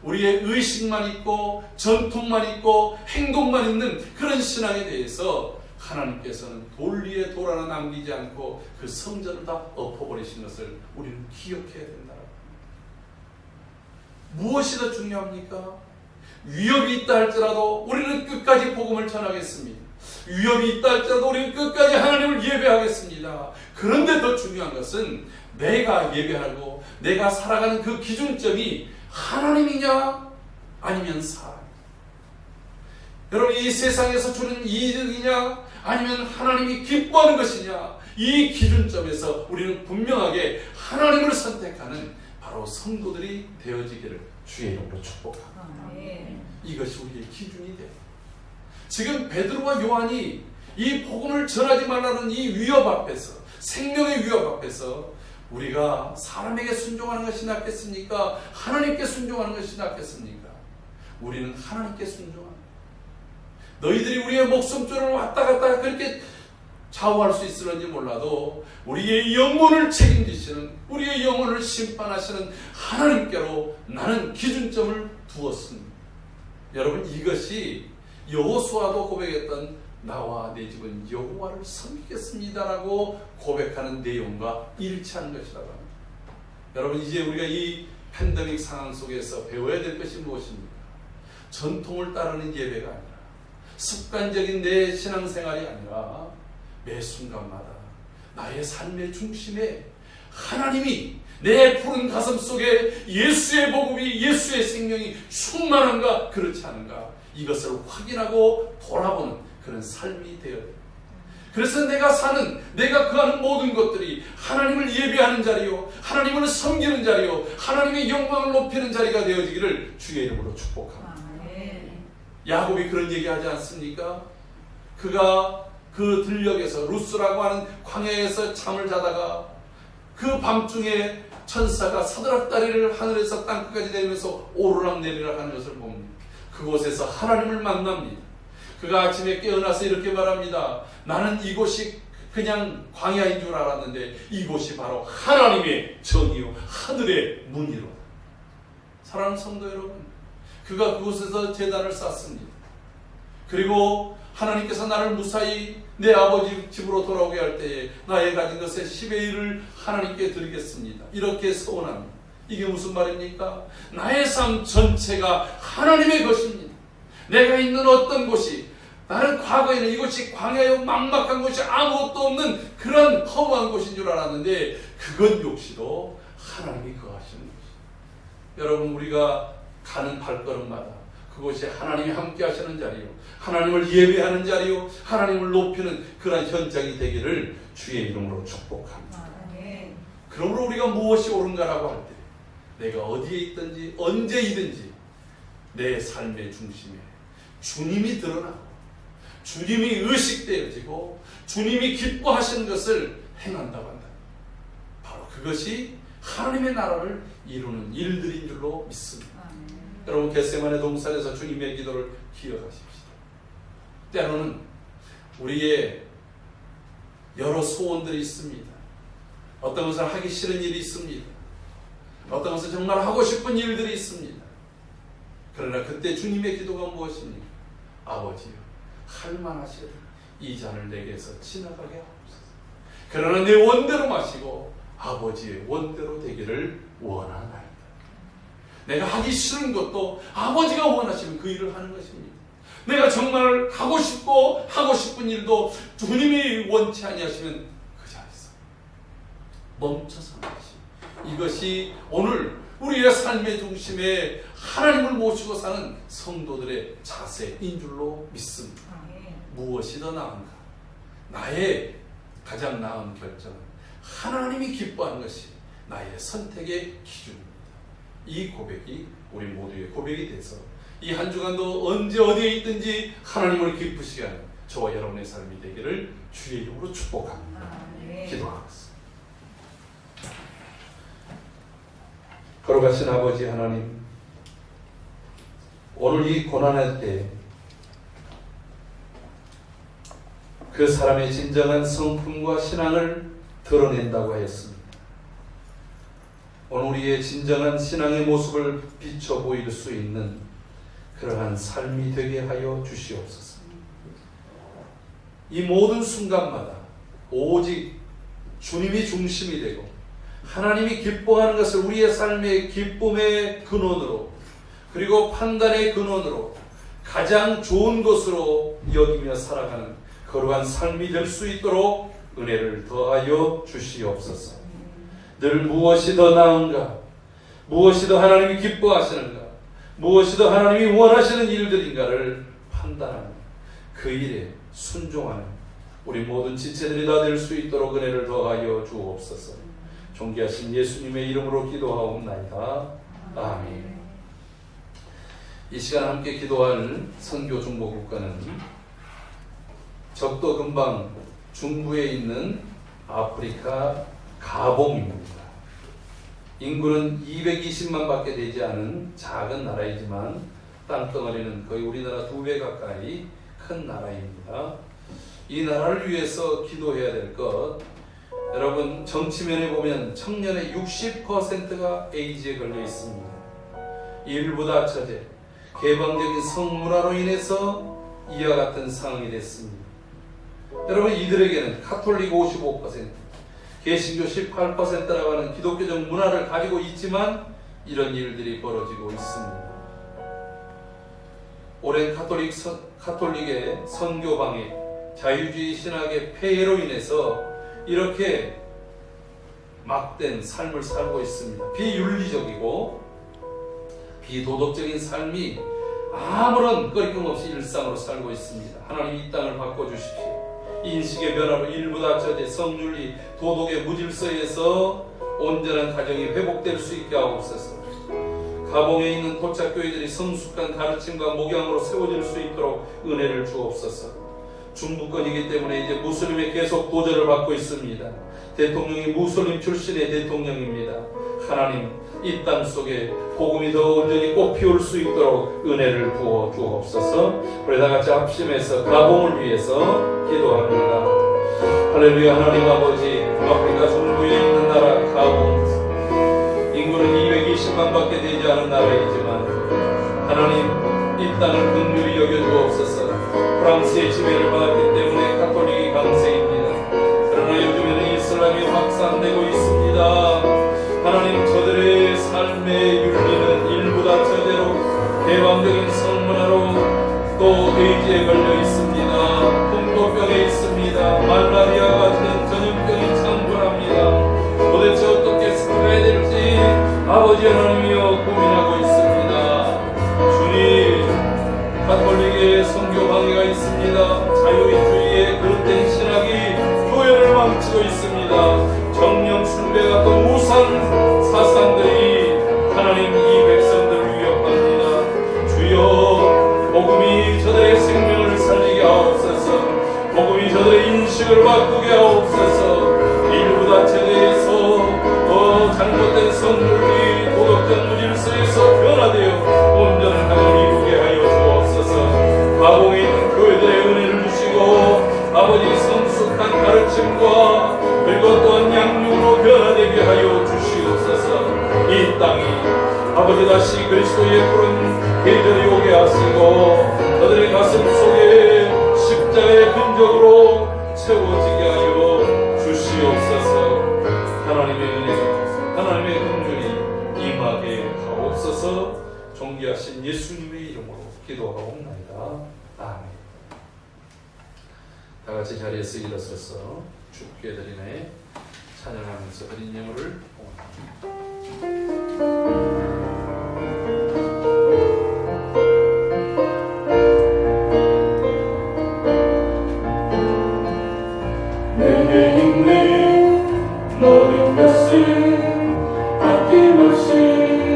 우리의 의식만 있고 전통만 있고 행동만 있는 그런 신앙에 대해서 하나님께서는 돌 위에 돌 하나 남기지 않고 그 성전을 다 엎어버리신 것을 우리는 기억해야 된다. 무엇이 더 중요합니까? 위협이 있다 할지라도 우리는 끝까지 복음을 전하겠습니다. 위협이 있다 할지라도 우리는 끝까지 하나님을 예배하겠습니다. 그런데 더 중요한 것은 내가 예배하고 내가 살아가는 그 기준점이 하나님이냐 아니면 사람. 여러분, 이 세상에서 주는 이득이냐 아니면 하나님이 기뻐하는 것이냐, 이 기준점에서 우리는 분명하게 하나님을 선택하는 바로 성도들이 되어지기를 주의 이름으로 축복합니다. 이것이 우리의 기준이 돼요. 지금 베드로와 요한이 이 복음을 전하지 말라는 이 위협 앞에서, 생명의 위협 앞에서 우리가 사람에게 순종하는 것이 낫겠습니까? 하나님께 순종하는 것이 낫겠습니까? 우리는 하나님께 순종합니다. 너희들이 우리의 목숨줄을 왔다 갔다 그렇게 좌우할 수 있을런지 몰라도 우리의 영혼을 책임지시는, 우리의 영혼을 심판하시는 하나님께로 나는 기준점을 두었습니다. 여러분, 이것이 여호수아도 고백했던 나와 내 집은 여호와를 섬기겠습니다라고 고백하는 내용과 일치하는 것이라고 합니다. 여러분, 이제 우리가 이 팬데믹 상황 속에서 배워야 될 것이 무엇입니까? 전통을 따르는 예배가 아니라, 습관적인 내 신앙생활이 아니라 매 순간마다 나의 삶의 중심에 하나님이 내 푸른 가슴 속에 예수의 복음이, 예수의 생명이 충만한가 그렇지 않은가, 이것을 확인하고 돌아보는 그런 삶이 되어야 됩니다. 그래서 내가 사는, 내가 구하는 모든 것들이 하나님을 예배하는 자리요, 하나님을 섬기는 자리요, 하나님의 영광을 높이는 자리가 되어지기를 주의 이름으로 축복합니다. 야곱이 그런 얘기하지 않습니까? 그가 그 들녘에서, 루스라고 하는 광야에서 잠을 자다가 그 밤중에 천사가 사드락다리를 하늘에서 땅끝까지 내리면서 오르락내리락 하는 것을 봅니다. 그곳에서 하나님을 만납니다. 그가 아침에 깨어나서 이렇게 말합니다. 나는 이곳이 그냥 광야인 줄 알았는데 이곳이 바로 하나님의 정이요 하늘의 문이로다. 사랑하는 성도 여러분, 그가 그곳에서 제단을 쌓습니다. 그리고 하나님께서 나를 무사히 내 아버지 집으로 돌아오게 할 때에 나의 가진 것의 10의 1을 하나님께 드리겠습니다. 이렇게 서원합니다. 이게 무슨 말입니까? 나의 삶 전체가 하나님의 것입니다. 내가 있는 어떤 곳이, 나는 과거에는 이곳이 광야요 막막한 곳이 아무것도 없는 그런 허무한 곳인 줄 알았는데 그건 역시도 하나님이 거하시는 것입니다. 여러분, 우리가 가는 발걸음마다 그곳이 하나님이 함께 하시는 자리요, 하나님을 예배하는 자리요, 하나님을 높이는 그런 현장이 되기를 주의 이름으로 축복합니다. 그러므로 우리가 무엇이 옳은가라고 할 때 내가 어디에 있든지 언제이든지 내 삶의 중심에 주님이 드러나고 주님이 의식되어지고 주님이 기뻐하시는 것을 행한다고 한다. 바로 그것이 하나님의 나라를 이루는 일들인 줄로 믿습니다. 여러분, 겟세마네 동산에서 주님의 기도를 기억하십시다. 때로는 우리의 여러 소원들이 있습니다. 어떤 것을 하기 싫은 일이 있습니다. 어떤 것을 정말 하고 싶은 일들이 있습니다. 그러나 그때 주님의 기도가 무엇입니까? 아버지요, 할만하시오, 이 잔을 내게서 지나가게 하옵소서. 그러나 내 원대로 마시고 아버지의 원대로 되기를 원하나이다. 내가 하기 싫은 것도 아버지가 원하시면 그 일을 하는 것입니다. 내가 정말 하고 싶고 하고 싶은 일도 주님이 원치 아니하시면 그 자리에서 멈춰서 하는 것이, 이것이 오늘 우리의 삶의 중심에 하나님을 모시고 사는 성도들의 자세인 줄로 믿습니다. 무엇이 더 나은가? 나의 가장 나은 결정은 하나님이 기뻐하는 것이 나의 선택의 기준입니다. 이 고백이 우리 모두의 고백이 돼서 이 한 주간도 언제 어디에 있든지 하나님을 기쁘시게 하는 저와 여러분의 삶이 되기를 주의 이름으로 축복합니다. 기도하겠습니다. 거룩하신 아버지 하나님, 오늘 이 고난의 때 그 사람의 진정한 성품과 신앙을 드러낸다고 하였습니다. 오늘 우리의 진정한 신앙의 모습을 비춰 보일 수 있는 그러한 삶이 되게 하여 주시옵소서. 이 모든 순간마다 오직 주님이 중심이 되고 하나님이 기뻐하는 것을 우리의 삶의 기쁨의 근원으로, 그리고 판단의 근원으로 가장 좋은 것으로 여기며 살아가는 거룩한 삶이 될 수 있도록 은혜를 더하여 주시옵소서. 늘 무엇이 더 나은가, 무엇이 더 하나님이 기뻐하시는가, 무엇이 더 하나님이 원하시는 일들인가를 판단하는 그 일에 순종하는 우리 모든 지체들이 다 될 수 있도록 은혜를 더하여 주옵소서. 존귀하신 예수님의 이름으로 기도하옵나이다. 아멘. 이 시간 함께 기도할 선교 중보국가는 적도 근방 중부에 있는 아프리카 가봉입니다. 인구는 220만 밖에 되지 않은 작은 나라이지만 땅덩어리는 거의 우리나라 2배 가까이 큰 나라입니다. 이 나라를 위해서 기도해야 될 것, 여러분 정치면에 보면 청년의 60%가 에이즈에 걸려 있습니다. 일부 다처제, 개방적인 성문화로 인해서 이와 같은 상황이 됐습니다. 여러분 이들에게는 카톨릭 55%, 개신교 18%라고 하는 기독교적 문화를 가지고 있지만 이런 일들이 벌어지고 있습니다. 오랜 카톨릭의 선교 방해, 자유주의 신학의 폐해로 인해서 이렇게 막된 삶을 살고 있습니다. 비윤리적이고 비도덕적인 삶이 아무런 거리낌 없이 일상으로 살고 있습니다. 하나님 이 땅을 바꿔주십시오. 인식의 변화로 일부 다처제, 성윤리, 도덕의 무질서에서 온전한 가정이 회복될 수 있게 하옵소서. 가봉에 있는 토착교회들이 성숙한 가르침과 목양으로 세워질 수 있도록 은혜를 주옵소서. 중부권이기 때문에 이제 무슬림에 계속 도전을 받고 있습니다. 대통령이 무슬림 출신의 대통령입니다. 하나님, 이 땅 속에 복음이 더 온전히 꽃피울 수 있도록 은혜를 부어 주옵소서. 우리 다 같이 합심해서 가봉을 위해서 기도합니다. 할렐루야. 하나님 아버지, 아프리카 중부에 있는 나라 가봉, 인구는 220만 밖에 되지 않은 나라이지만 하나님, 이 땅을 긍휼히 여겨주옵소서. 프랑스의 지배를 받았기 때문에 가톨릭이 강세입니다. 그러나 요즘에는 이슬람이 확산되고 있습니다. 하나님, 저들의 삶의 윤리는 일부 다처제로, 개방적인 성문화로, 또 에이즈에 걸려 있습니다. 풍토병에 있습니다. 말라리아 같은 전염병이 창궐합니다. 도대체 어떻게 살아야 될지 아버지 하나님이여 고민하고 있습니다. 주님, 가톨릭의 선교 방해가 있습니다. 자유주의의 그릇된 신학이 교회를 망치고 있습니다. 정령 숭배 같은 우상 사상들이 하나님 이 백성들을 위협합니다. 주여, 복음이 저들의 생명을 살리게 하옵소서. 복음이 저들의 인식을 바꾸게 하옵소서. 일부 다처제에서 잘못된 성윤리, 도덕적 무질서에서 변화되어 온전한 가정을 이루게 하여 주옵소서. 가봉에 있는 교회들의 은혜를 주시고 아버지 성숙한 가르침과 그리고 또한 양육으로 변화되게 하여 주시옵소서. 이 땅이 아버지 다시 그리스도의 푸른 계절이 오게 하시고 저들의 가슴 속에 십자가의 흔적으로 채워지게 하여 주시옵소서. 하나님의 은혜가, 하나님의 긍휼이 임하게 하옵소서. 존귀하신 예수님의 이름으로 기도하옵나이다. 아멘. 다 같이 자리에서 일어서서 주께 드리네 찬양하면서 드린 예물을 내게 있는 모든 것을 아낌없이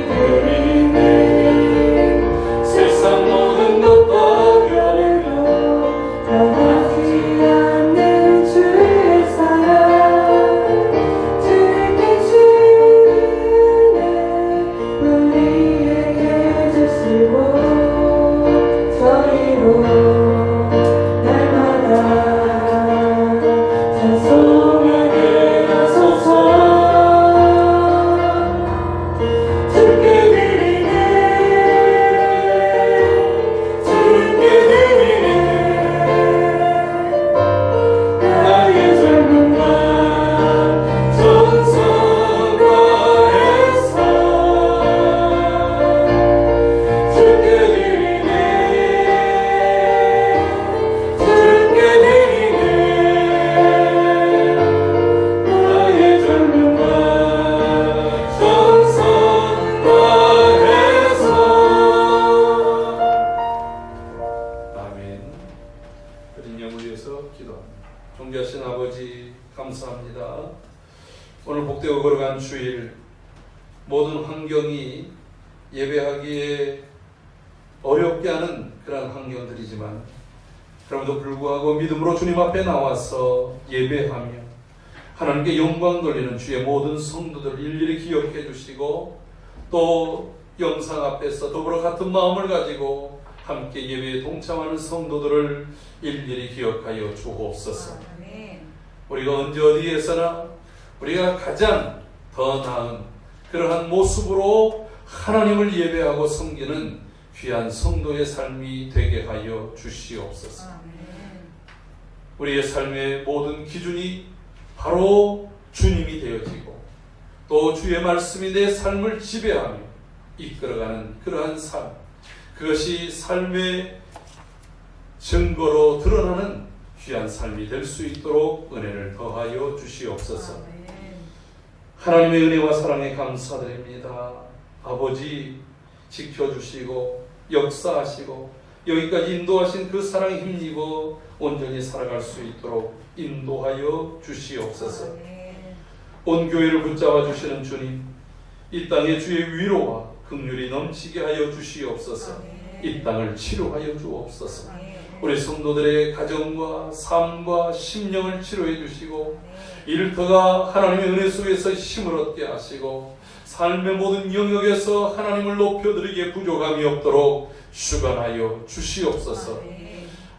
드리네. 세상 모든 것과 별로 변하지 않는 주의 사랑, 주께 주는 모든 환경이 예배하기에 어렵게 하는 그런 환경들이지만 그럼에도 불구하고 믿음으로 주님 앞에 나와서 예배하며 하나님께 영광 돌리는 주의 모든 성도들을 일일이 기억해 주시고 또 영상 앞에서 더불어 같은 마음을 가지고 함께 예배에 동참하는 성도들을 일일이 기억하여 주옵소서. 우리가 언제 어디에서나 우리가 가장 더 나은 그러한 모습으로 하나님을 예배하고 섬기는 귀한 성도의 삶이 되게 하여 주시옵소서. 우리의 삶의 모든 기준이 바로 주님이 되어지고 또 주의 말씀이 내 삶을 지배하며 이끌어가는 그러한 삶, 그것이 삶의 증거로 드러나는 귀한 삶이 될 수 있도록 은혜를 더하여 주시옵소서. 하나님의 은혜와 사랑에 감사드립니다. 아버지 지켜주시고 역사하시고 여기까지 인도하신 그 사랑에 힘입어 온전히 살아갈 수 있도록 인도하여 주시옵소서. 온 교회를 붙잡아 주시는 주님, 이 땅에 주의 위로와 긍휼이 넘치게 하여 주시옵소서. 이 땅을 치료하여 주옵소서. 우리 성도들의 가정과 삶과 심령을 치료해 주시고 일터가 하나님의 은혜 속에서 힘을 얻게 하시고 삶의 모든 영역에서 하나님을 높여드리기에 부족함이 없도록 주관하여 주시옵소서.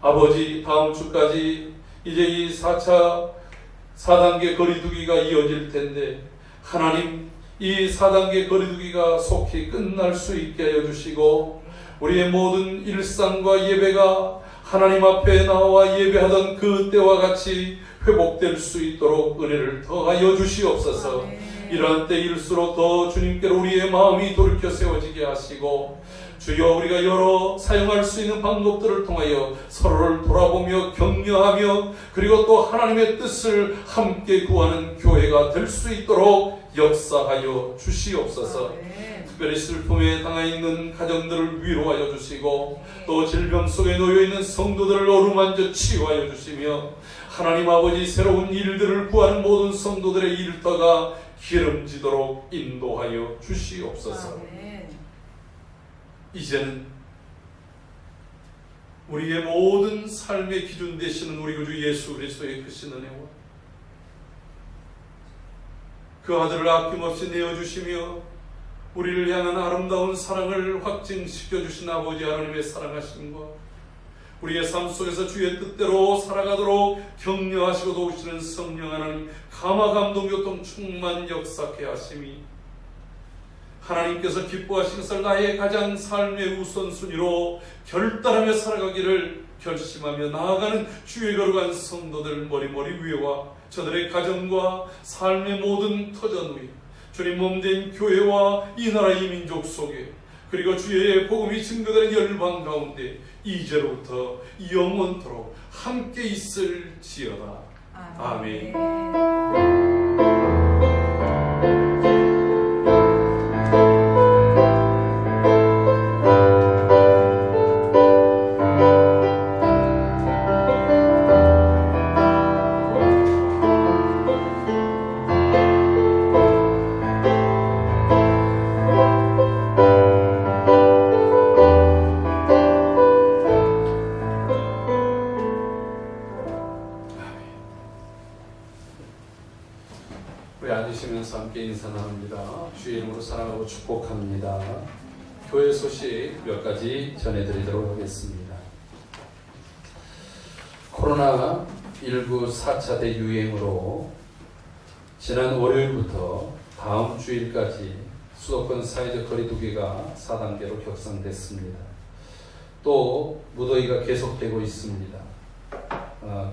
아버지, 다음 주까지 이제 이 4단계 거리두기가 이어질 텐데 하나님, 이 4단계 거리두기가 속히 끝날 수 있게 하여 주시고 우리의 모든 일상과 예배가 하나님 앞에 나와 예배하던 그 때와 같이 회복될 수 있도록 은혜를 더하여 주시옵소서. 이러한 때일수록 더 주님께로 우리의 마음이 돌이켜 세워지게 하시고 주여, 우리가 여러 사용할 수 있는 방법들을 통하여 서로를 돌아보며 격려하며 그리고 또 하나님의 뜻을 함께 구하는 교회가 될 수 있도록 역사하여 주시옵소서. 특별히 슬픔에 당하 있는 가정들을 위로하여 주시고 또 질병 속에 놓여 있는 성도들을 어루만져 치유하여 주시며 하나님 아버지, 새로운 일들을 구하는 모든 성도들의 일터가 기름지도록 인도하여 주시옵소서. 이제는 우리의 모든 삶의 기준 되시는 우리 구주 예수 그리스도의 크신 은혜와 그 아들을 아낌없이 내어주시며 우리를 향한 아름다운 사랑을 확증시켜 주신 아버지 하나님의 사랑하심과 우리의 삶 속에서 주의 뜻대로 살아가도록 격려하시고 도우시는 성령 하나님, 감화 감동 교통 충만 역사케 하심이 하나님께서 기뻐하신 것을 나의 가장 삶의 우선순위로 결단하며 살아가기를 결심하며 나아가는 주의 거룩한 성도들 머리머리 위에와 저들의 가정과 삶의 모든 터전 위에 주님 몸된 교회와 이 나라 이 민족 속에 그리고 주의 복음이 증거되는 열방 가운데 이제로부터 영원토록 함께 있을지어다. 아멘. 우리 앉으시면서 함께 인사를 합니다. 주의 이름으로 사랑하고 축복합니다. 교회 소식 몇 가지 전해드리도록 하겠습니다. 코로나19 4차 대유행으로 지난 월요일부터 다음 주일까지 수도권 사회적 거리두기가 4단계로 격상됐습니다. 또 무더위가 계속되고 있습니다.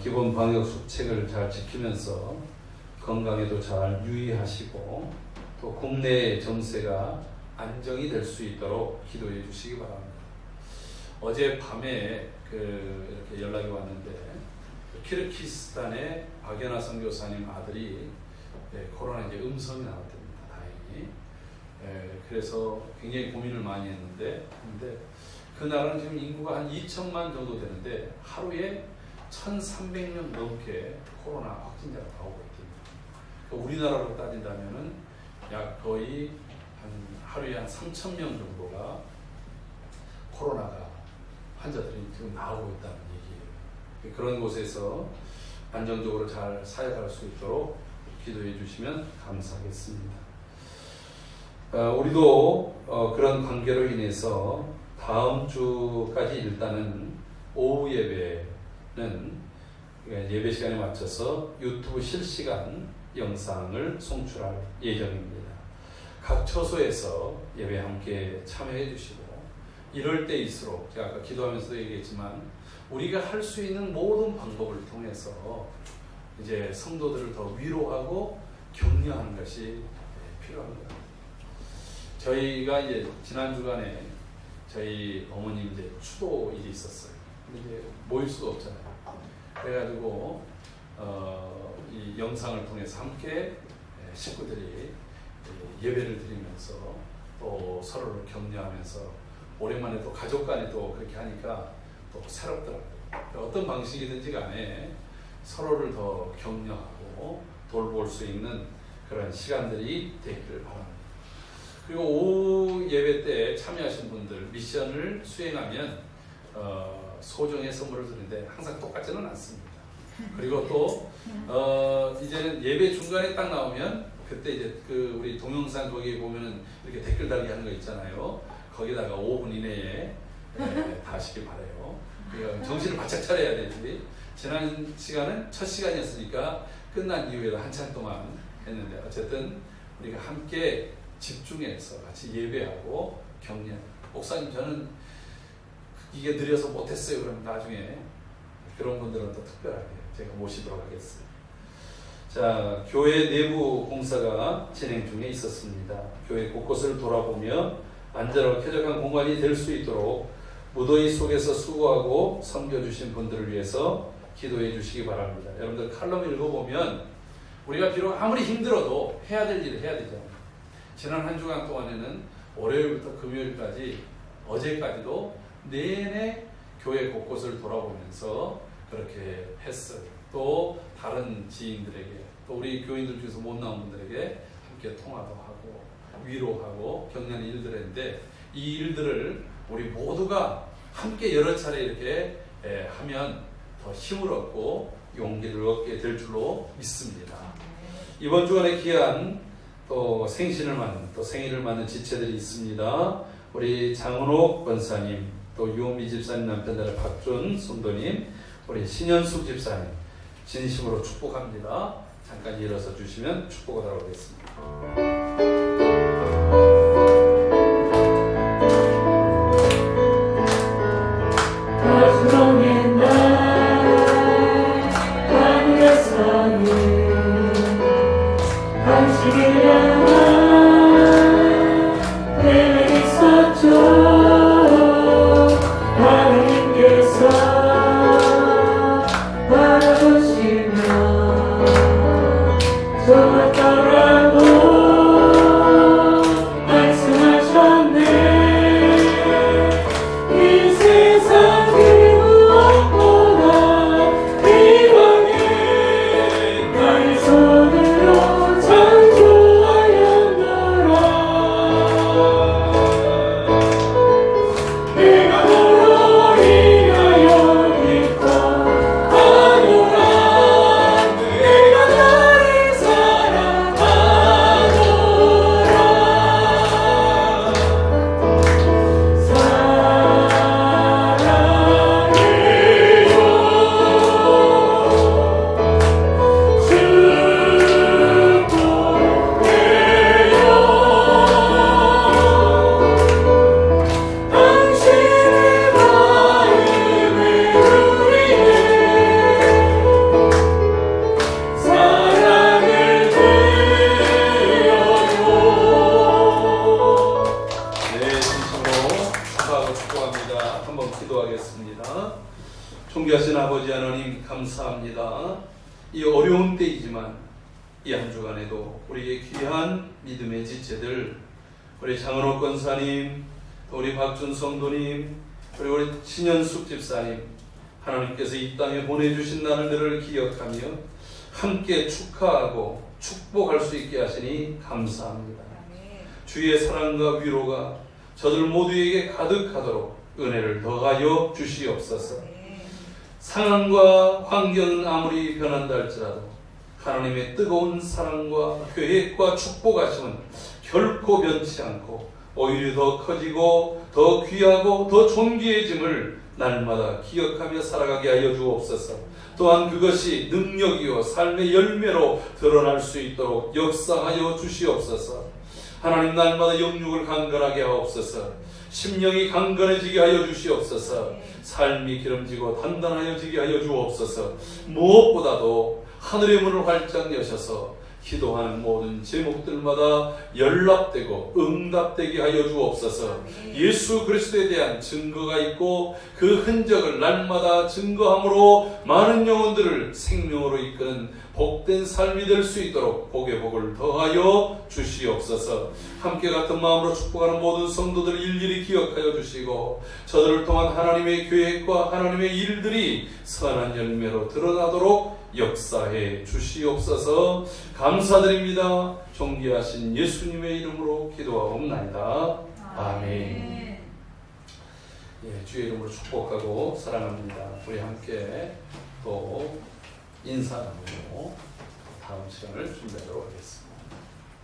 기본 방역 수칙을 잘 지키면서 건강에도 잘 유의하시고 또 국내 정세가 안정이 될 수 있도록 기도해 주시기 바랍니다. 어제 밤에 이렇게 연락이 왔는데 키르기스탄의 박연아 선교사님 아들이 코로나 이제 음성이 나왔답니다. 다행히. 그래서 굉장히 고민을 많이 했는데 그 나라는 지금 인구가 한 2천만 정도 되는데 하루에 1,300명 넘게 코로나 확진자가 나오고 있습니다. 우리나라로 따진다면은 약 거의 한 한 3,000명 정도가 코로나가 환자들이 지금 나오고 있다는 얘기예요. 그런 곳에서 안정적으로 잘 사역할 수 있도록 기도해 주시면 감사하겠습니다. 우리도 그런 관계로 인해서 다음 주까지 일단은 오후 예배는 예배 시간에 맞춰서 유튜브 실시간 영상을 송출할 예정입니다. 각 처소에서 예배 함께 참여해 주시고 이럴 때일수록 제가 아까 기도하면서도 얘기했지만 우리가 할 수 있는 모든 방법을 통해서 이제 성도들을 더 위로하고 격려하는 것이 필요합니다. 저희가 이제 지난 주간에 저희 어머님 이제 추도일이 있었어요. 근데 이제 모일 수도 없잖아요. 그래가지고 이 영상을 통해서 함께 식구들이 예배를 드리면서 또 서로를 격려하면서 오랜만에 또 가족 간에 또 그렇게 하니까 또 새롭더라고요. 어떤 방식이든지 간에 서로를 더 격려하고 돌볼 수 있는 그런 시간들이 되기를 바랍니다. 그리고 오후 예배 때 참여하신 분들 미션을 수행하면 소정의 선물을 드리는데 항상 똑같지는 않습니다. 그리고 또 이제는 예배 중간에 딱 나오면 그때 이제 그 우리 동영상 거기에 보면은 이렇게 댓글 달기 하는 거 있잖아요. 거기다가 5분 이내에 다 하시길 바라요. 정신을 바짝 차려야 되지. 지난 시간은 첫 시간이었으니까 끝난 이후에도 한참 동안 했는데 어쨌든 우리가 함께 집중해서 같이 예배하고 격려. 목사님 저는 이게 느려서 못했어요. 그럼 나중에 그런 분들은 또 특별하게 제가 모시도록 하겠습니다. 자, 교회 내부 공사가 진행 중에 있었습니다. 교회 곳곳을 돌아보며 안전하고 쾌적한 공간이 될 수 있도록 무더위 속에서 수고하고 섬겨주신 분들을 위해서 기도해 주시기 바랍니다. 여러분들 칼럼 읽어보면 우리가 비록 아무리 힘들어도 해야 될 일을 해야 되잖아요. 지난 한 주간 동안에는 월요일부터 금요일까지 어제까지도 내내 교회 곳곳을 돌아보면서 그렇게 했어요. 또 다른 지인들에게 또 우리 교인들 중에서 못 나온 분들에게 함께 통화도 하고 위로하고 격려하는 일들을 했는데 이 일들을 우리 모두가 함께 여러 차례 이렇게 하면 더 힘을 얻고 용기를 얻게 될 줄로 믿습니다. 이번 주간에 귀한 또 생신을 맞는 또 생일을 맞는 지체들이 있습니다. 우리 장은옥 권사님, 또 유미 집사님 남편들 박준 성도님, 우리 신현숙 집사님 진심으로 축복합니다. 잠깐 일어서 주시면 축복하도록 하겠습니다. 존귀하신 아버지 하나님 감사합니다. 이 어려운 때이지만 이 한 주간에도 우리의 귀한 믿음의 지체들 우리 장은옥 권사님, 우리 박준 성도님, 그리고 우리 신현숙 집사님 하나님께서 이 땅에 보내주신 날들을 기억하며 함께 축하하고 축복할 수 있게 하시니 감사합니다. 주의 사랑과 위로가 저들 모두에게 가득하도록 은혜를 더하여 주시옵소서. 상황과 환경은 아무리 변한다 할지라도 하나님의 뜨거운 사랑과 계획과 축복하심은 결코 변치 않고 오히려 더 커지고 더 귀하고 더 존귀해짐을 날마다 기억하며 살아가게 하여 주옵소서. 또한 그것이 능력이요 삶의 열매로 드러날 수 있도록 역사하여 주시옵소서. 하나님, 날마다 영육을 강건하게 하옵소서. 심령이 강건해지게 하여 주시옵소서. 삶이 기름지고 단단하여지게 하여 주옵소서. 무엇보다도 하늘의 문을 활짝 여셔서 기도하는 모든 제목들마다 연락되고 응답되게 하여 주옵소서. 예수 그리스도에 대한 증거가 있고 그 흔적을 날마다 증거함으로 많은 영혼들을 생명으로 이끄는 복된 삶이 될 수 있도록 복의 복을 더하여 주시옵소서. 함께 같은 마음으로 축복하는 모든 성도들 일일이 기억하여 주시고 저들을 통한 하나님의 계획과 하나님의 일들이 선한 열매로 드러나도록 역사해 주시옵소서. 감사드립니다. 존귀하신 예수님의 이름으로 기도하옵나이다. 아멘. 예, 주의 이름으로 축복하고 사랑합니다. 우리 함께 또 인사 나누고 다음 시간을 준비하도록 하겠습니다.